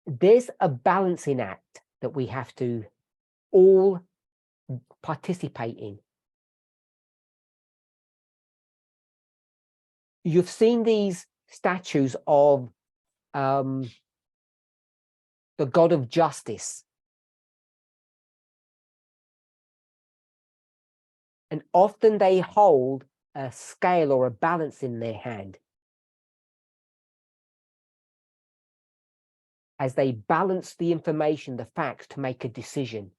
There's a balancing act that we have to all participate in. You've seen these statues of the God of justice. And often they hold a scale or a balance in their hand as they balance the information, the facts, to make a decision.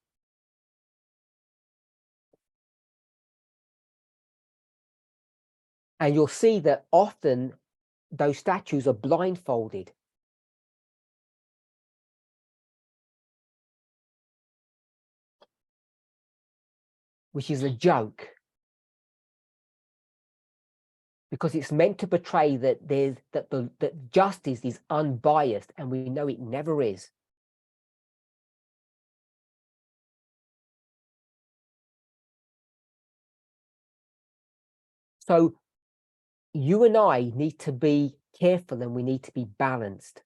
And you'll see that often those statues are blindfolded. Which is a joke. Because it's meant to portray that that justice is unbiased, and we know it never is. So you and I need to be careful, and we need to be balanced.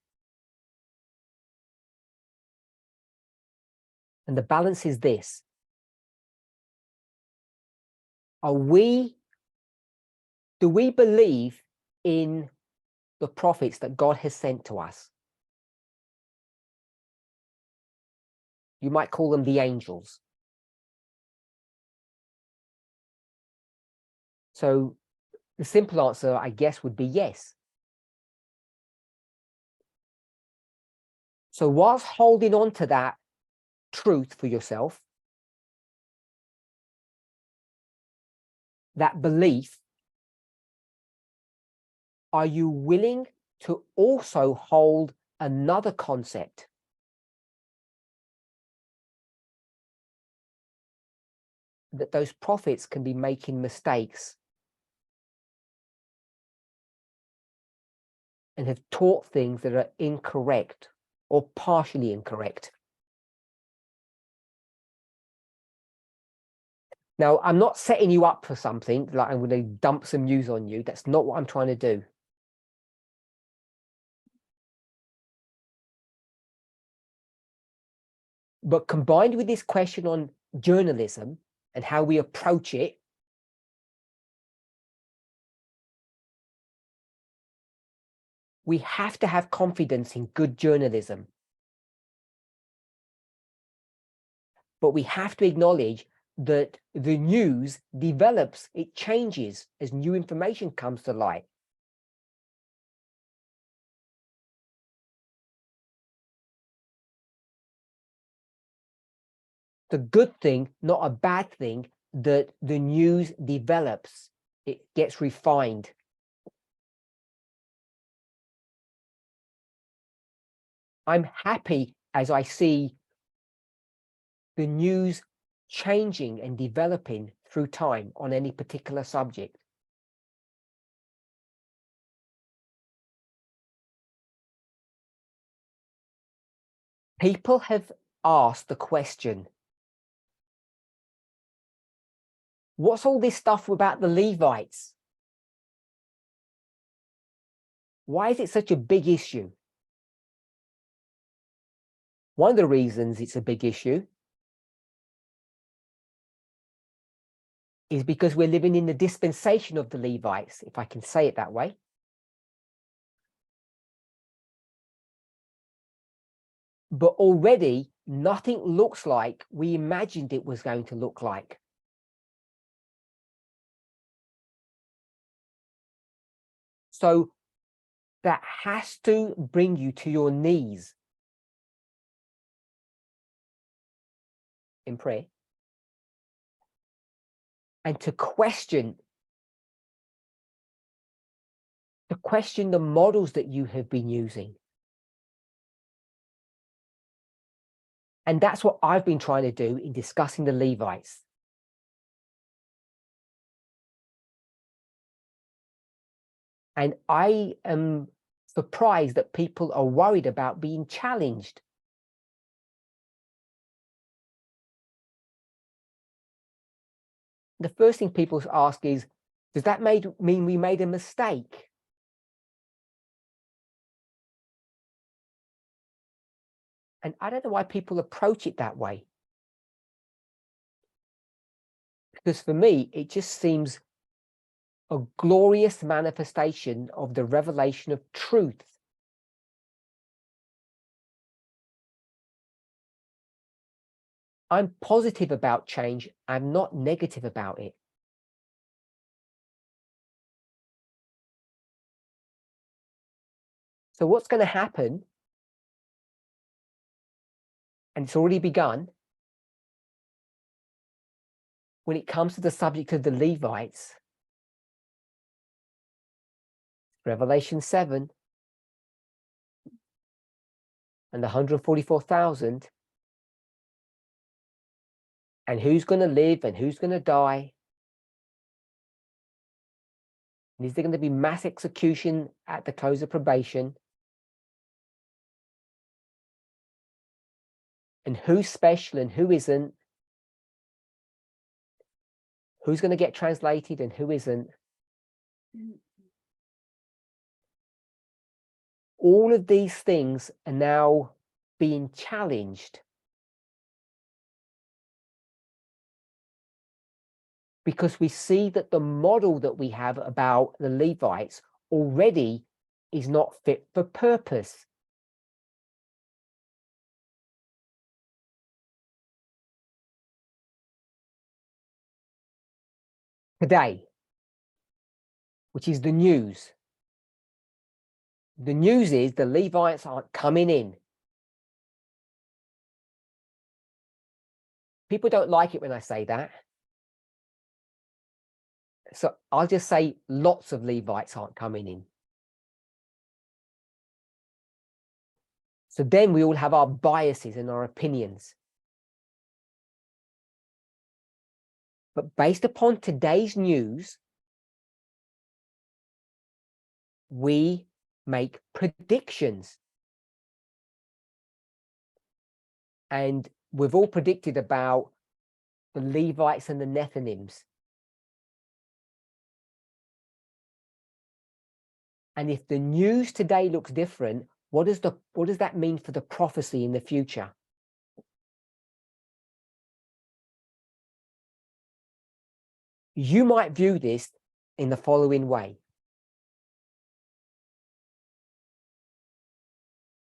And the balance is this. Do we believe in the prophets that God has sent to us? You might call them the angels. So the simple answer, I guess, would be yes. So whilst holding on to that truth for yourself, that belief, are you willing to also hold another concept? That those prophets can be making mistakes and have taught things that are incorrect or partially incorrect. Now, I'm not setting you up for something like I'm going to dump some news on you. That's not what I'm trying to do. But combined with this question on journalism and how we approach it, we have to have confidence in good journalism. But we have to acknowledge that the news develops, it changes as new information comes to light. The good thing, not a bad thing, that the news develops, it gets refined. I'm happy as I see the news changing and developing through time on any particular subject. People have asked the question, what's all this stuff about the Levites? Why is it such a big issue? One of the reasons it's a big issue is because we're living in the dispensation of the Levites, if I can say it that way. But already nothing looks like we imagined it was going to look like. So that has to bring you to your knees in prayer and to question the models that you have been using. And that's what I've been trying to do in discussing the Levites. And I am surprised that people are worried about being challenged. The first thing people ask is, does that mean we made a mistake? And I don't know why people approach it that way. Because for me, it just seems a glorious manifestation of the revelation of truth. I'm positive about change. I'm not negative about it. So what's going to happen, and it's already begun, when it comes to the subject of the Levites, Revelation 7 and the 144,000, and who's going to live and who's going to die. And is there going to be mass execution at the close of probation? And who's special and who isn't? Who's going to get translated and who isn't? All of these things are now being challenged because we see that the model that we have about the Levites already is not fit for purpose. Today, which is the news. The news is the Levites aren't coming in. People don't like it when I say that. So I'll just say lots of Levites aren't coming in. So then we all have our biases and our opinions. But based upon today's news, we make predictions. And we've all predicted about the Levites and the Nethinims. And if the news today looks different, what does that mean for the prophecy in the future? You might view this in the following way.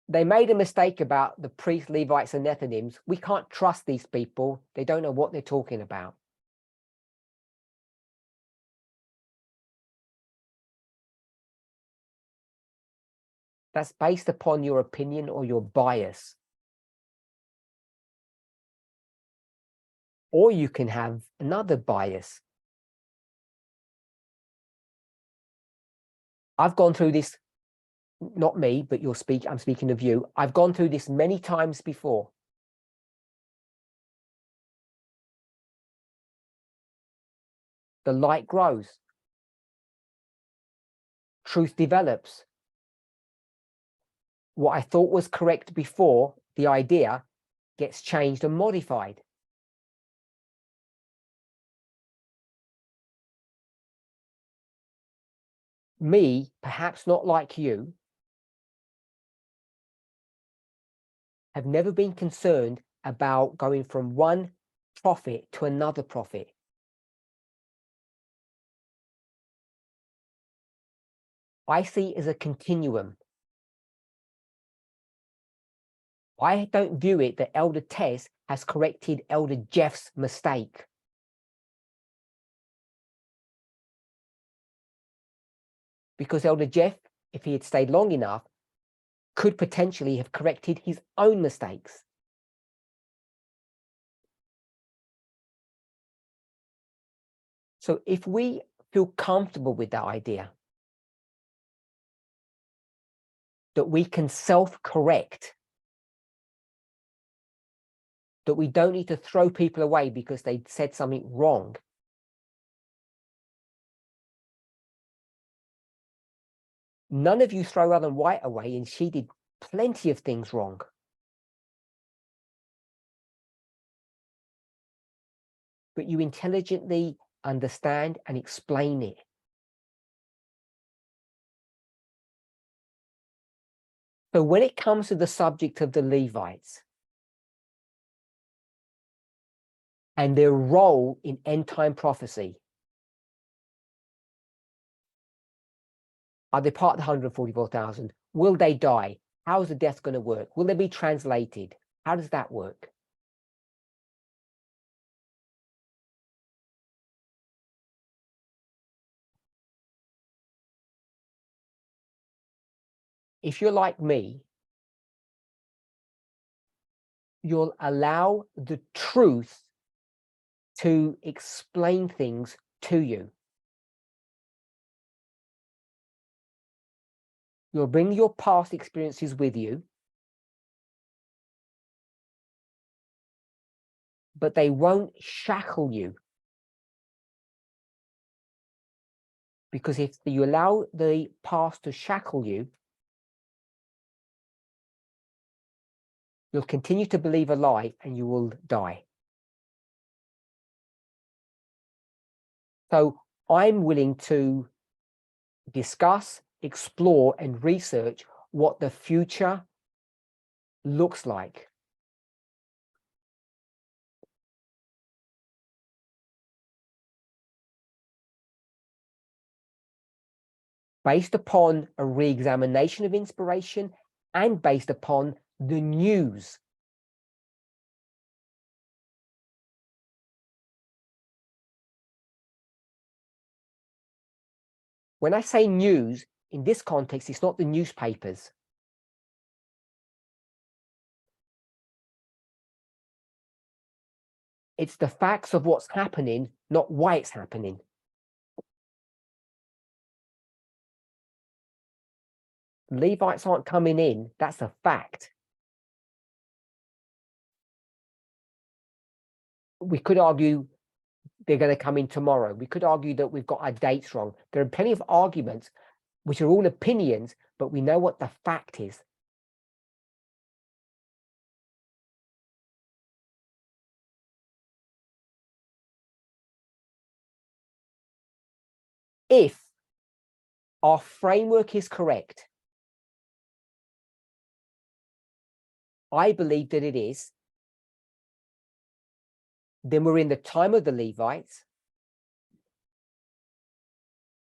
They made a mistake about the priests, Levites, and Nethinims. We can't trust these people. They don't know what they're talking about. That's based upon your opinion or your bias. Or you can have another bias. I've gone through this, not me, but I'm speaking of you. I've gone through this many times before. The light grows. Truth develops. What I thought was correct before, the idea, gets changed and modified. Me, perhaps not like you, have never been concerned about going from one prophet to another prophet. I see it as a continuum. I don't view it that Elder Tess has corrected Elder Jeff's mistake. Because Elder Jeff, if he had stayed long enough, could potentially have corrected his own mistakes. So if we feel comfortable with that idea, that we can self-correct, that we don't need to throw people away because they said something wrong. None of you throw Ellen White away, and she did plenty of things wrong. But you intelligently understand and explain it. So when it comes to the subject of the Levites and their role in end-time prophecy, are they part of the 144,000? Will they die? How is the death going to work? Will they be translated? How does that work? If you're like me, you'll allow the truth to explain things to you. You'll bring your past experiences with you, but they won't shackle you. Because if you allow the past to shackle you, you'll continue to believe a lie and you will die. So I'm willing to discuss, explore, and research what the future looks like. Based upon a re-examination of inspiration and based upon the news. When I say news, in this context, it's not the newspapers. It's the facts of what's happening, not why it's happening. Levites aren't coming in, that's a fact. We could argue they're going to come in tomorrow. We could argue that we've got our dates wrong. There are plenty of arguments, which are all opinions, but we know what the fact is. If our framework is correct, I believe that it is, then we're in the time of the Levites,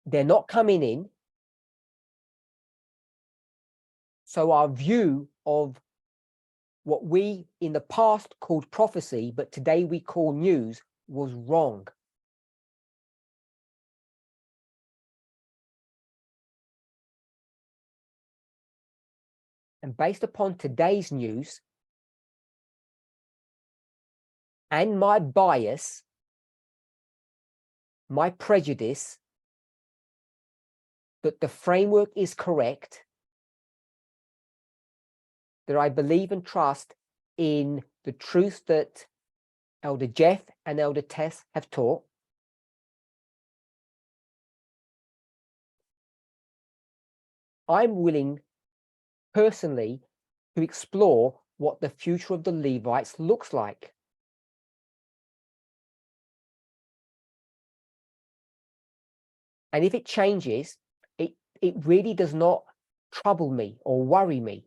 They're not coming in. So our view of what we in the past called prophecy, but today we call news, was wrong. And based upon today's news and my bias, my prejudice, that the framework is correct, that I believe and trust in the truth that Elder Jeff and Elder Tess have taught, I'm willing personally to explore what the future of the Levites looks like. And if it changes, it really does not trouble me or worry me.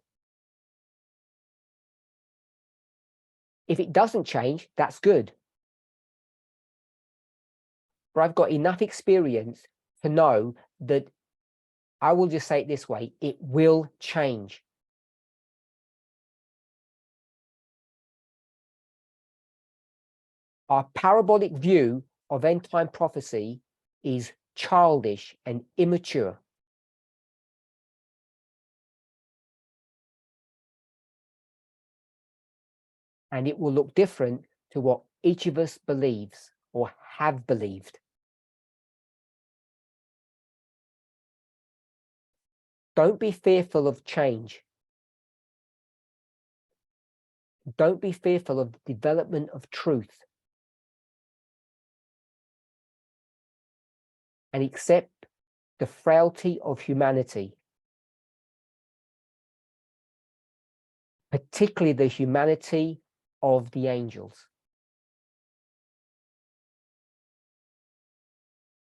If it doesn't change, that's good. But I've got enough experience to know that, I will just say it this way, it will change. Our parabolic view of end-time prophecy is childish and immature. And it will look different to what each of us believes or have believed. Don't be fearful of change. Don't be fearful of the development of truth. And accept the frailty of humanity, particularly the humanity of the angels,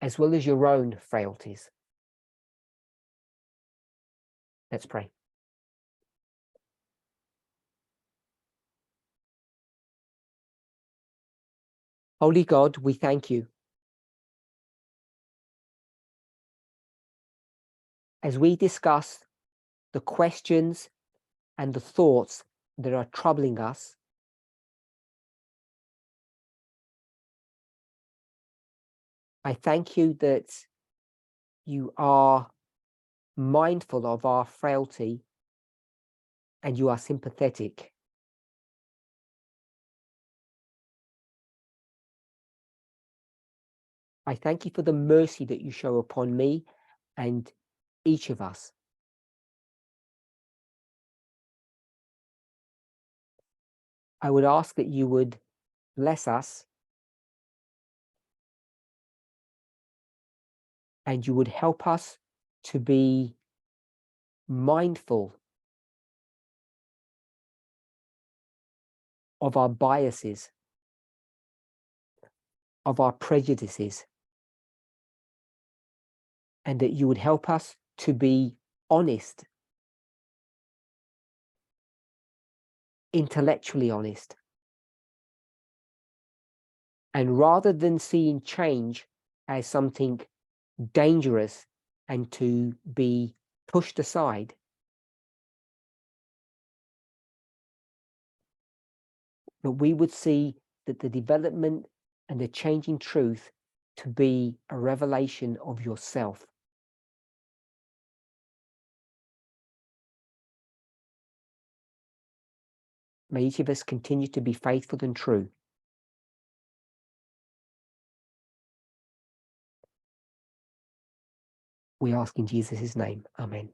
as well as your own frailties. Let's pray. Holy God, we thank you. As we discuss the questions and the thoughts that are troubling us, I thank you that you are mindful of our frailty and you are sympathetic. I thank you for the mercy that you show upon me and each of us. I would ask that you would bless us and you would help us to be mindful of our biases, of our prejudices, and that you would help us to be honest, intellectually honest. And rather than seeing change as something dangerous and to be pushed aside, that we would see that the development and the changing truth to be a revelation of yourself. May each of us continue to be faithful and true. We ask in Jesus' name. Amen.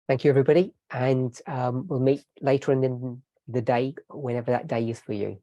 Thank you, everybody. And we'll meet later in the day, whenever that day is for you.